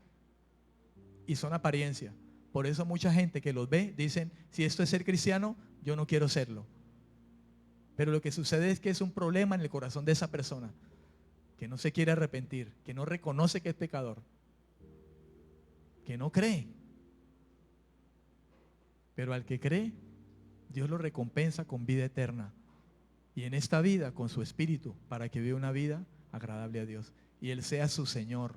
y son apariencia. Por eso mucha gente que los ve dicen: si esto es ser cristiano, yo no quiero serlo. Pero lo que sucede es que es un problema en el corazón de esa persona, que no se quiere arrepentir, que no reconoce que es pecador, que no cree. Pero al que cree, Dios lo recompensa con vida eterna. Y en esta vida con su espíritu, para que viva una vida agradable a Dios y Él sea su Señor.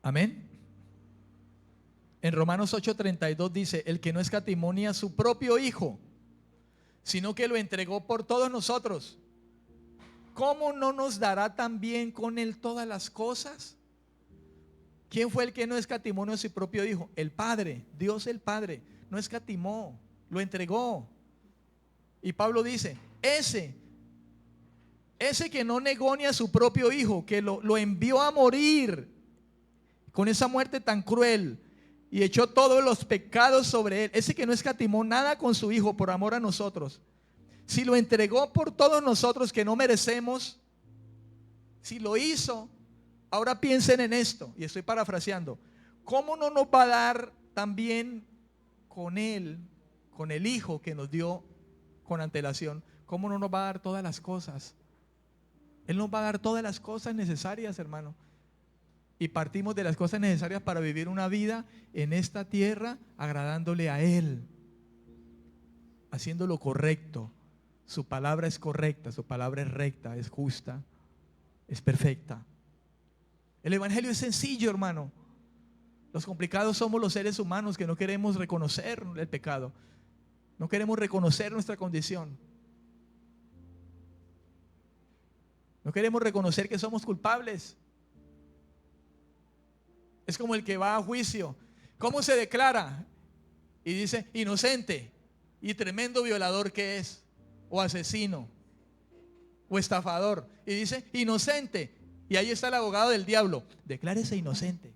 Amén. En Romanos 8:32 dice: el que no escatimó ni a su propio hijo, sino que lo entregó por todos nosotros, ¿cómo no nos dará también con él todas las cosas? ¿Quién fue el que no escatimó ni a su propio hijo? El Padre, Dios el Padre. No escatimó, lo entregó. Y Pablo dice: ese que no negó ni a su propio hijo, que lo envió a morir con esa muerte tan cruel y echó todos los pecados sobre él, ese que no escatimó nada con su hijo por amor a nosotros, si lo entregó por todos nosotros que no merecemos, si lo hizo, ahora piensen en esto, y estoy parafraseando: ¿cómo no nos va a dar también con él, con el hijo que nos dio con antelación? ¿Cómo no nos va a dar todas las cosas? Él nos va a dar todas las cosas necesarias, hermano. Y partimos de las cosas necesarias para vivir una vida en esta tierra agradándole a Él, haciendo lo correcto. Su palabra es correcta, su palabra es recta, es justa, es perfecta. El evangelio es sencillo, hermano. Los complicados somos los seres humanos que no queremos reconocer el pecado, no queremos reconocer nuestra condición, no queremos reconocer que somos culpables. Es como el que va a juicio. ¿Cómo se declara? Y dice: inocente. Y tremendo violador que es, o asesino, o estafador. Y dice: inocente. Y ahí está el abogado del diablo: declárese inocente.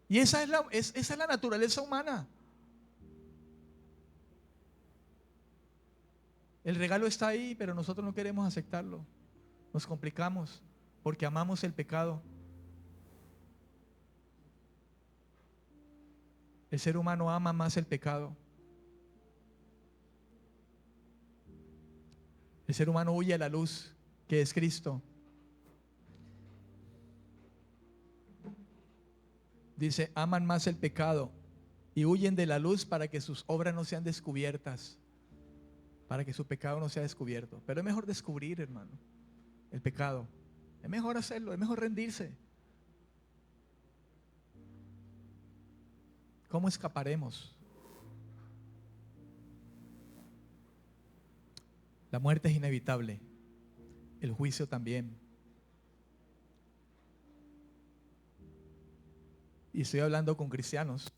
Y esa es la naturaleza humana. El regalo está ahí, pero nosotros no queremos aceptarlo. Nos complicamos porque amamos el pecado. El ser humano ama más el pecado. El ser humano huye a la luz, que es Cristo. Dice: aman más el pecado y huyen de la luz para que sus obras no sean descubiertas, para que su pecado no sea descubierto. Pero es mejor descubrir, hermano, el pecado. Es mejor hacerlo, es mejor rendirse. ¿Cómo escaparemos? La muerte es inevitable, el juicio también. Y estoy hablando con cristianos.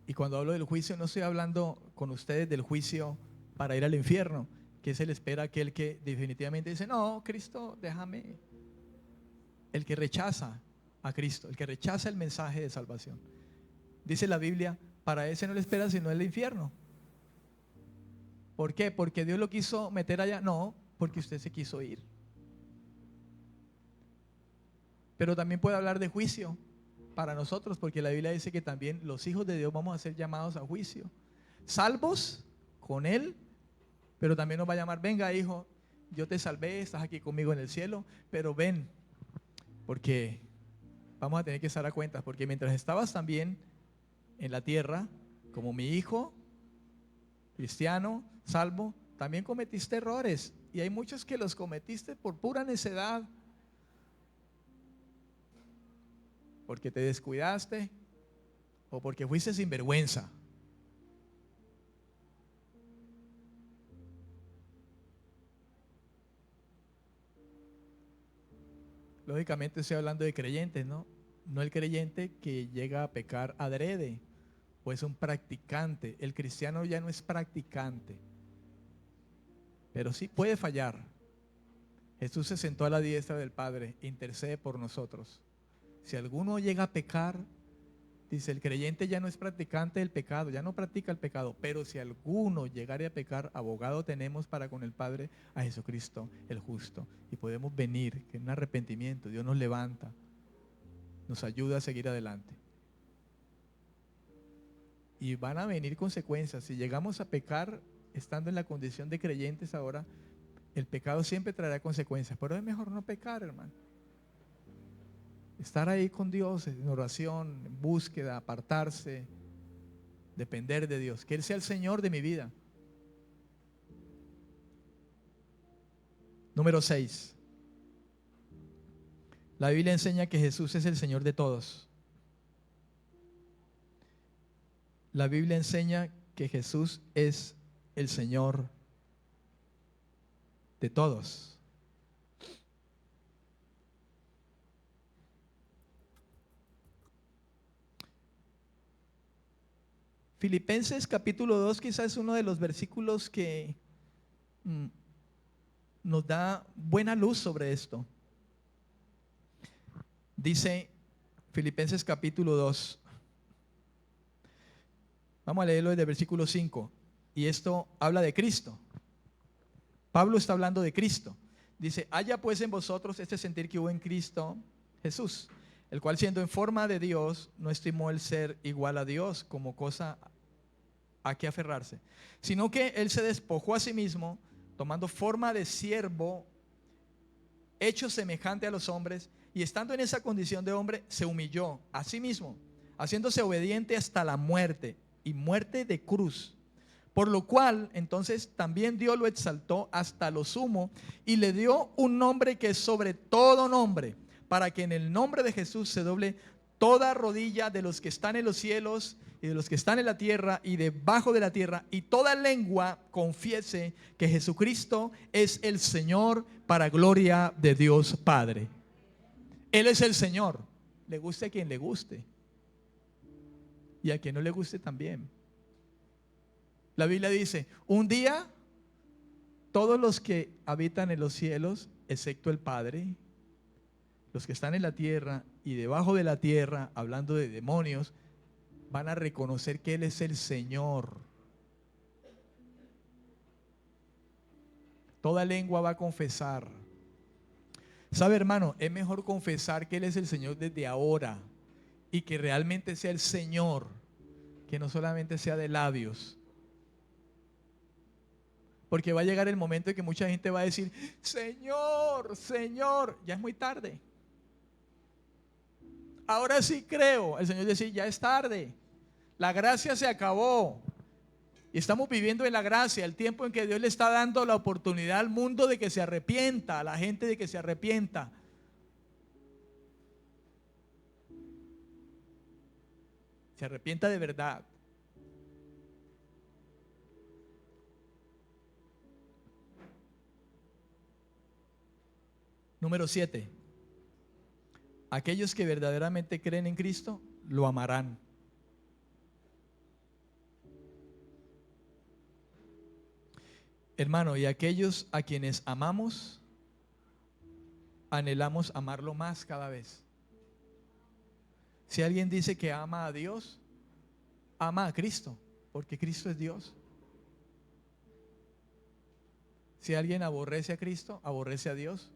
Y cuando hablo del juicio, no estoy hablando con ustedes del juicio para ir al infierno, que se le espera a aquel que definitivamente dice: no, Cristo, déjame. El que rechaza a Cristo, el que rechaza el mensaje de salvación. Dice la Biblia: para ese no le espera sino el infierno. ¿Por qué? ¿Porque Dios lo quiso meter allá? No, porque usted se quiso ir. Pero también puede hablar de juicio para nosotros, porque la Biblia dice que también los hijos de Dios vamos a ser llamados a juicio. Salvos con Él, pero también nos va a llamar: venga, hijo, yo te salvé, estás aquí conmigo en el cielo, pero ven, porque vamos a tener que estar a cuentas, porque mientras estabas también en la tierra, como mi hijo, cristiano, salvo, también cometiste errores, y hay muchos que los cometiste por pura necedad, porque te descuidaste o porque fuiste sinvergüenza. Lógicamente estoy hablando de creyentes, ¿no? No el creyente que llega a pecar adrede o es un practicante. El cristiano ya no es practicante, pero sí puede fallar. Jesús se sentó a la diestra del Padre, intercede por nosotros. Si alguno llega a pecar, dice, el creyente ya no es practicante del pecado, ya no practica el pecado, pero si alguno llegare a pecar, abogado tenemos para con el Padre, a Jesucristo el justo. Y podemos venir, que en un arrepentimiento Dios nos levanta, nos ayuda a seguir adelante. Y van a venir consecuencias. Si llegamos a pecar estando en la condición de creyentes ahora, el pecado siempre traerá consecuencias, pero es mejor no pecar, hermano. Estar ahí con Dios en oración, en búsqueda, apartarse, depender de Dios, que Él sea el Señor de mi vida. Número 6. La Biblia enseña que Jesús es el Señor de todos. La Biblia enseña que Jesús es el Señor de todos. Filipenses capítulo 2 quizás es uno de los versículos que nos da buena luz sobre esto. Dice Filipenses capítulo 2. Vamos a leerlo desde el versículo 5. Y esto habla de Cristo. Pablo está hablando de Cristo. Dice: haya pues en vosotros este sentir que hubo en Cristo Jesús, el cual siendo en forma de Dios, no estimó el ser igual a Dios como cosa a que aferrarse, sino que él se despojó a sí mismo, tomando forma de siervo, hecho semejante a los hombres, y estando en esa condición de hombre, se humilló a sí mismo, haciéndose obediente hasta la muerte, y muerte de cruz. Por lo cual, entonces, también Dios lo exaltó hasta lo sumo y le dio un nombre que es sobre todo nombre, para que en el nombre de Jesús se doble toda rodilla de los que están en los cielos y de los que están en la tierra y debajo de la tierra, y toda lengua confiese que Jesucristo es el Señor, para gloria de Dios Padre. Él es el Señor, le guste a quien le guste y a quien no le guste también. La Biblia dice: un día todos los que habitan en los cielos, excepto el Padre, los que están en la tierra y debajo de la tierra, hablando de demonios, van a reconocer que Él es el Señor. Toda lengua va a confesar. ¿Sabe, hermano? Es mejor confesar que Él es el Señor desde ahora y que realmente sea el Señor, que no solamente sea de labios. Porque va a llegar el momento en que mucha gente va a decir: Señor, Señor. Ya es muy tarde. Ahora sí creo. El Señor dice: ya es tarde. La gracia se acabó. Y estamos viviendo en la gracia, el tiempo en que Dios le está dando la oportunidad al mundo de que se arrepienta, a la gente de que se arrepienta. Se arrepienta de verdad. Número 7. Aquellos que verdaderamente creen en Cristo lo amarán. Hermano, y aquellos a quienes amamos, anhelamos amarlo más cada vez. Si alguien dice que ama a Dios, ama a Cristo, porque Cristo es Dios. Si alguien aborrece a Cristo, aborrece a Dios.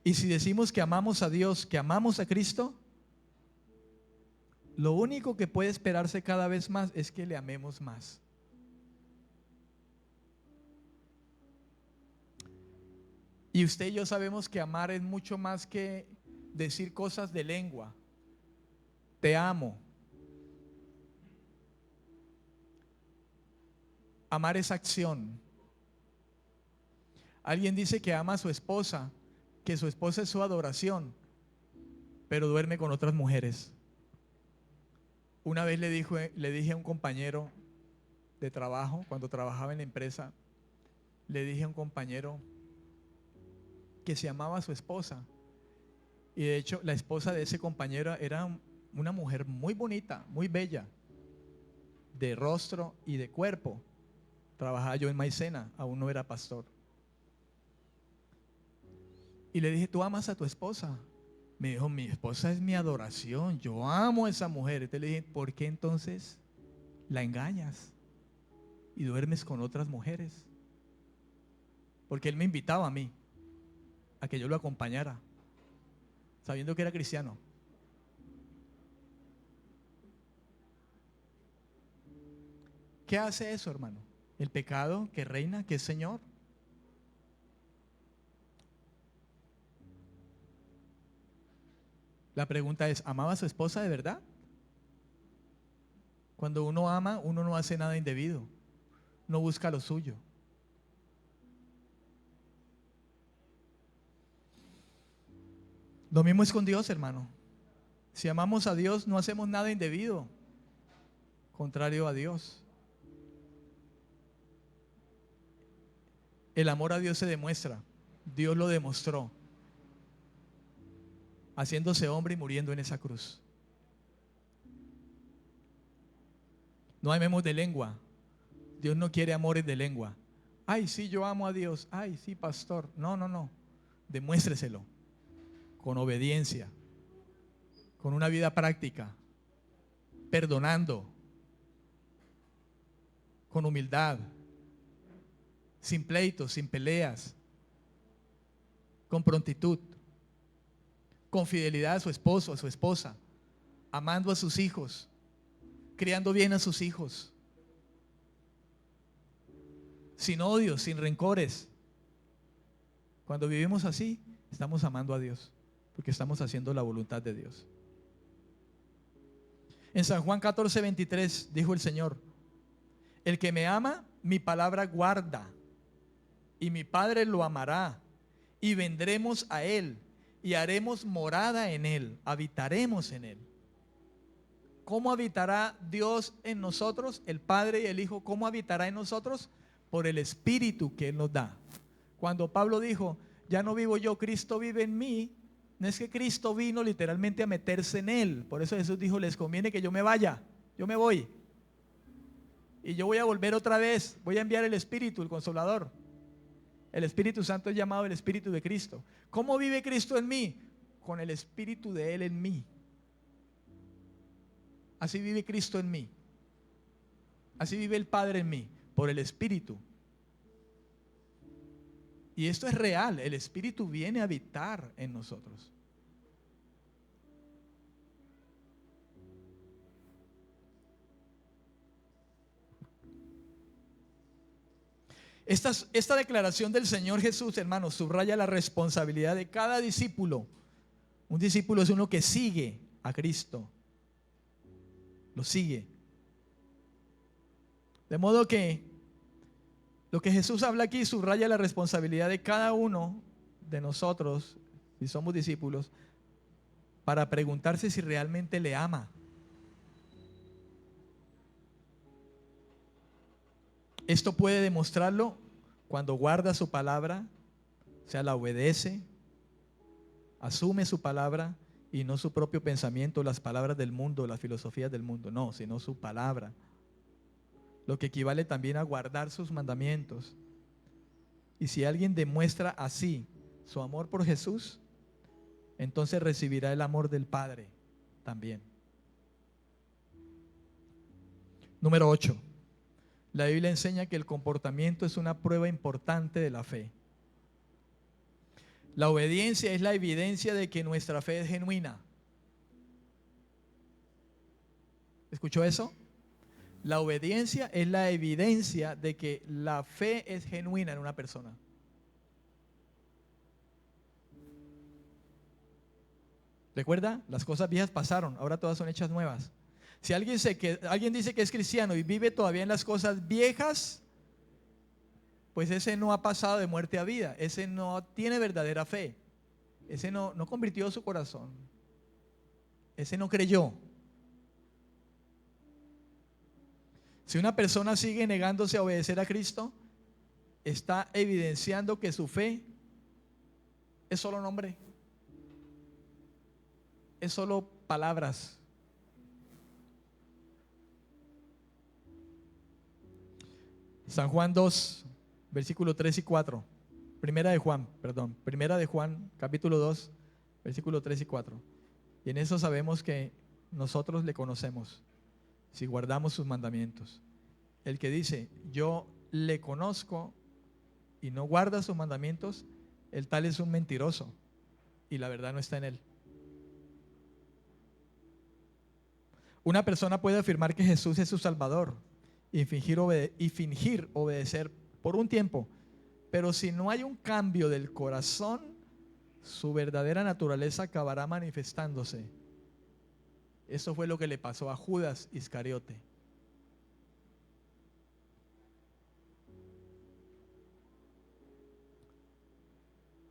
Y si decimos que amamos a Dios, que amamos a Cristo, lo único que puede esperarse cada vez más es que le amemos más. Y usted y yo sabemos que amar es mucho más que decir cosas de lengua. Te amo. Amar es acción. Alguien dice que ama a su esposa, que su esposa es su adoración, pero duerme con otras mujeres. Una vez le dije a un compañero de trabajo, cuando trabajaba en la empresa, le dije a un compañero que se amaba a su esposa. Y de hecho, la esposa de ese compañero era una mujer muy bonita, muy bella, de rostro y de cuerpo. Trabajaba yo en Maicena, aún no era pastor. Y le dije: ¿tú amas a tu esposa? Me dijo: mi esposa es mi adoración, yo amo a esa mujer. Entonces le dije: ¿por qué entonces la engañas y duermes con otras mujeres? Porque él me invitaba a mí a que yo lo acompañara, sabiendo que era cristiano. ¿Qué hace eso, hermano? El pecado que reina, que es Señor. La pregunta es: ¿amaba a su esposa de verdad? Cuando uno ama, uno no hace nada indebido, no busca lo suyo. Lo mismo es con Dios, hermano. Si amamos a Dios, no hacemos nada indebido, contrario a Dios. El amor a Dios se demuestra. Dios lo demostró, haciéndose hombre y muriendo en esa cruz. No amemos de lengua. Dios no quiere amores de lengua. Ay, sí, yo amo a Dios. Ay, sí, pastor. No, no, no. Demuéstreselo con obediencia, con una vida práctica, perdonando, con humildad, sin pleitos, sin peleas, con prontitud, con fidelidad a su esposo, a su esposa, amando a sus hijos, criando bien a sus hijos, sin odios, sin rencores. Cuando vivimos así, estamos amando a Dios, porque estamos haciendo la voluntad de Dios. En San Juan 14:23 dijo el Señor: el que me ama, mi palabra guarda, y mi Padre lo amará, y vendremos a él, y haremos morada en él, habitaremos en él. ¿Cómo habitará Dios en nosotros, el Padre y el Hijo? ¿Cómo habitará en nosotros? Por el Espíritu que Él nos da. Cuando Pablo dijo, ya no vivo yo, Cristo vive en mí, no es que Cristo vino literalmente a meterse en Él. Por eso Jesús dijo, les conviene que yo me vaya, yo me voy. Y yo voy a volver otra vez, voy a enviar el Espíritu, el Consolador. El Espíritu Santo es llamado el Espíritu de Cristo. ¿Cómo vive Cristo en mí? Con el Espíritu de Él en mí. Así vive Cristo en mí. Así vive el Padre en mí, por el Espíritu. Y esto es real, el Espíritu viene a habitar en nosotros. Esta declaración del Señor Jesús, hermanos, subraya la responsabilidad de cada discípulo. Un discípulo es uno que sigue a Cristo. Lo sigue. De modo que lo que Jesús habla aquí subraya la responsabilidad de cada uno de nosotros, si somos discípulos, para preguntarse si realmente le ama. Esto puede demostrarlo cuando guarda su palabra, o sea, la obedece, asume su palabra y no su propio pensamiento, las palabras del mundo, las filosofías del mundo, no, sino su palabra. Lo que equivale también a guardar sus mandamientos. Y si alguien demuestra así su amor por Jesús, entonces recibirá el amor del Padre también. Número 8. La Biblia enseña que el comportamiento es una prueba importante de la fe. La obediencia es la evidencia de que nuestra fe es genuina. ¿Escuchó eso? La obediencia es la evidencia de que la fe es genuina en una persona. ¿Recuerda? Las cosas viejas pasaron, ahora todas son hechas nuevas. Si alguien dice que es cristiano y vive todavía en las cosas viejas, pues ese no ha pasado de muerte a vida, ese no tiene verdadera fe, ese no convirtió su corazón, ese no creyó. Si una persona sigue negándose a obedecer a Cristo, está evidenciando que su fe es solo nombre, es solo palabras. San Juan 2, versículo 3 y 4. Primera de Juan, capítulo 2, versículo 3 y 4. Y en eso sabemos que nosotros le conocemos, si guardamos sus mandamientos. El que dice, yo le conozco y no guarda sus mandamientos, el tal es un mentiroso y la verdad no está en él. Una persona puede afirmar que Jesús es su Salvador y fingir obedecer por un tiempo, pero si no hay un cambio del corazón, su verdadera naturaleza acabará manifestándose. Eso fue lo que le pasó a Judas Iscariote.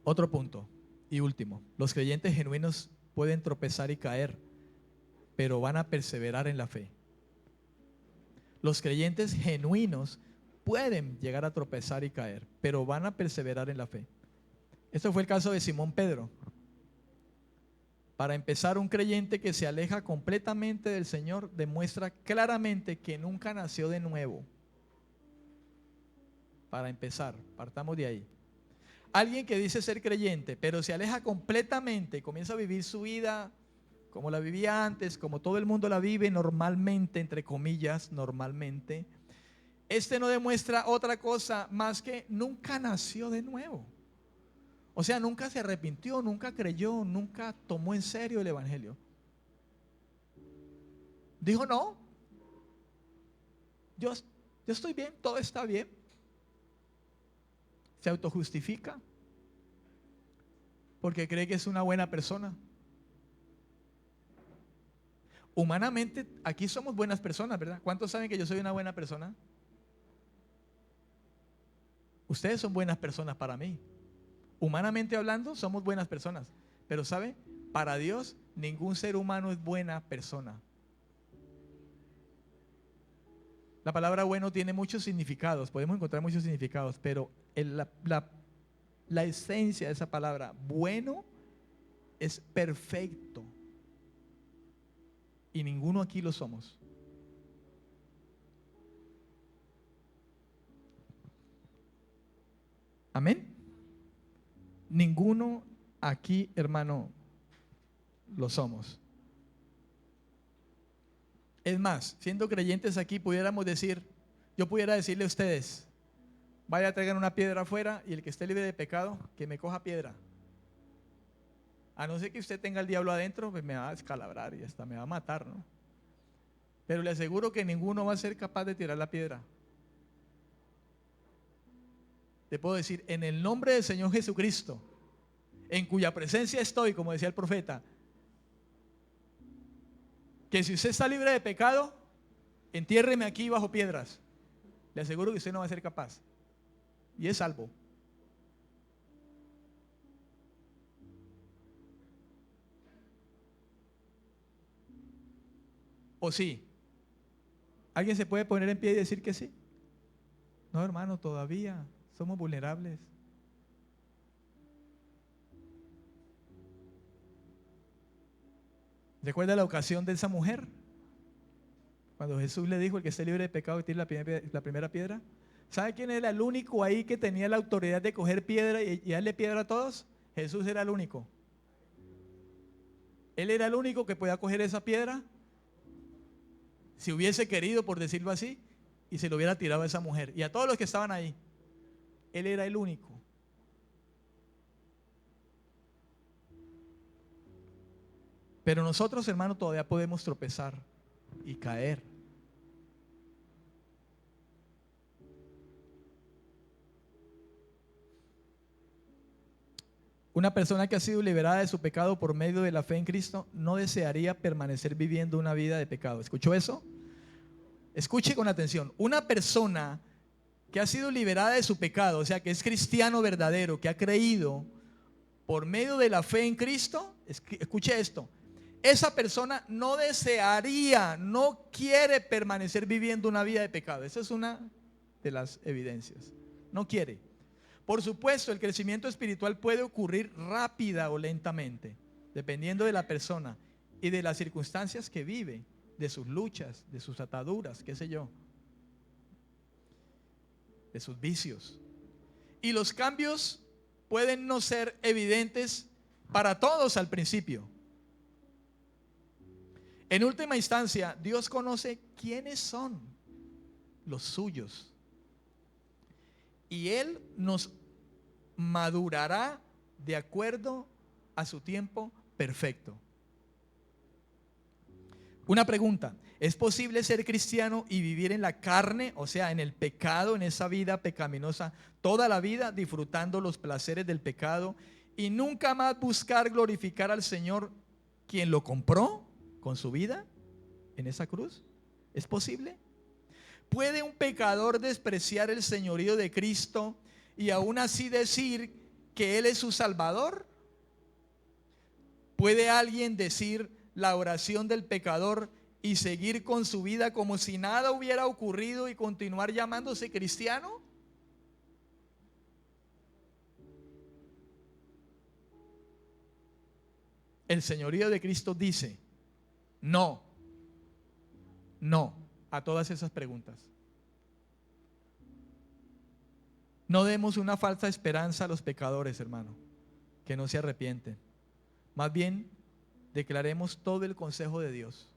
Otro punto. Y último, los creyentes genuinos pueden tropezar y caer, pero van a perseverar en la fe. Los creyentes genuinos pueden llegar a tropezar y caer, pero van a perseverar en la fe. Esto fue el caso de Simón Pedro. Para empezar, un creyente que se aleja completamente del Señor demuestra claramente que nunca nació de nuevo. Para empezar, partamos de ahí. Alguien que dice ser creyente, pero se aleja completamente, comienza a vivir su vida como la vivía antes, como todo el mundo la vive normalmente, entre comillas, normalmente. Este no demuestra otra cosa más que nunca nació de nuevo. O sea, nunca se arrepintió, nunca creyó, nunca tomó en serio el evangelio. Dijo, no, yo estoy bien, todo está bien. Se autojustifica porque cree que es una buena persona. Humanamente, aquí somos buenas personas, ¿verdad? ¿Cuántos saben que yo soy una buena persona? Ustedes son buenas personas para mí. Humanamente hablando, somos buenas personas. Pero ¿sabe? Para Dios, ningún ser humano es buena persona. La palabra bueno tiene muchos significados, podemos encontrar muchos significados, pero la esencia de esa palabra, bueno, es perfecto. Y ninguno aquí lo somos. Amén. Ninguno aquí, hermano, lo somos. Es más, siendo creyentes aquí, pudiéramos decir, yo pudiera decirle a ustedes, vaya a traigan una piedra afuera y el que esté libre de pecado, que me coja piedra. A no ser que usted tenga el diablo adentro, pues me va a descalabrar y hasta me va a matar, ¿no? Pero le aseguro que ninguno va a ser capaz de tirar la piedra. Te puedo decir, en el nombre del Señor Jesucristo, en cuya presencia estoy, como decía el profeta, que si usted está libre de pecado, entiérreme aquí bajo piedras. Le aseguro que usted no va a ser capaz. Y es salvo. ¿O sí? ¿Alguien se puede poner en pie y decir que sí? No, hermano, todavía somos vulnerables. ¿Recuerda la ocasión de esa mujer? Cuando Jesús le dijo, el que esté libre de pecado, que tire la primera piedra. ¿Sabe quién era el único ahí que tenía la autoridad de coger piedra y darle piedra a todos? Jesús era el único. Él era el único que podía coger esa piedra, si hubiese querido, por decirlo así, y se lo hubiera tirado a esa mujer y a todos los que estaban ahí. Él era el único. Pero nosotros, hermanos, todavía podemos tropezar y caer. Una persona que ha sido liberada de su pecado por medio de la fe en Cristo no desearía permanecer viviendo una vida de pecado. ¿Escuchó eso? Escuche con atención. Una persona que ha sido liberada de su pecado, o sea, que es cristiano verdadero, que ha creído por medio de la fe en Cristo, escuche esto. Esa persona no desearía, no quiere permanecer viviendo una vida de pecado. Esa es una de las evidencias. No quiere. Por supuesto, el crecimiento espiritual puede ocurrir rápida o lentamente, dependiendo de la persona y de las circunstancias que vive, de sus luchas, de sus ataduras, qué sé yo, de sus vicios. Y los cambios pueden no ser evidentes para todos al principio. En última instancia, Dios conoce quiénes son los suyos. Y Él nos madurará de acuerdo a su tiempo perfecto. Una pregunta: ¿es posible ser cristiano y vivir en la carne, o sea, en el pecado, en esa vida pecaminosa, toda la vida disfrutando los placeres del pecado y nunca más buscar glorificar al Señor, quien lo compró con su vida en esa cruz? ¿Es posible? ¿Puede un pecador despreciar el señorío de Cristo y aún así decir que Él es su Salvador? ¿Puede alguien decir la oración del pecador y seguir con su vida como si nada hubiera ocurrido y continuar llamándose cristiano? El señorío de Cristo dice no, no a todas esas preguntas. No demos una falsa esperanza a los pecadores, hermano, que no se arrepienten. Más bien, declaremos todo el consejo de Dios.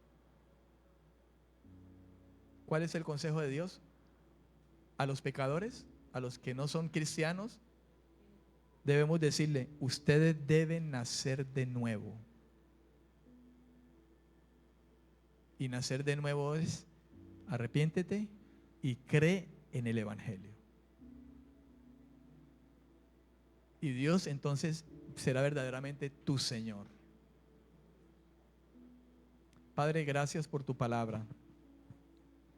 ¿Cuál es el consejo de Dios? A los pecadores, a los que no son cristianos, debemos decirle: ustedes deben nacer de nuevo. Y nacer de nuevo es: arrepiéntete y cree en el Evangelio. Y Dios entonces será verdaderamente tu Señor. Padre, gracias por tu palabra.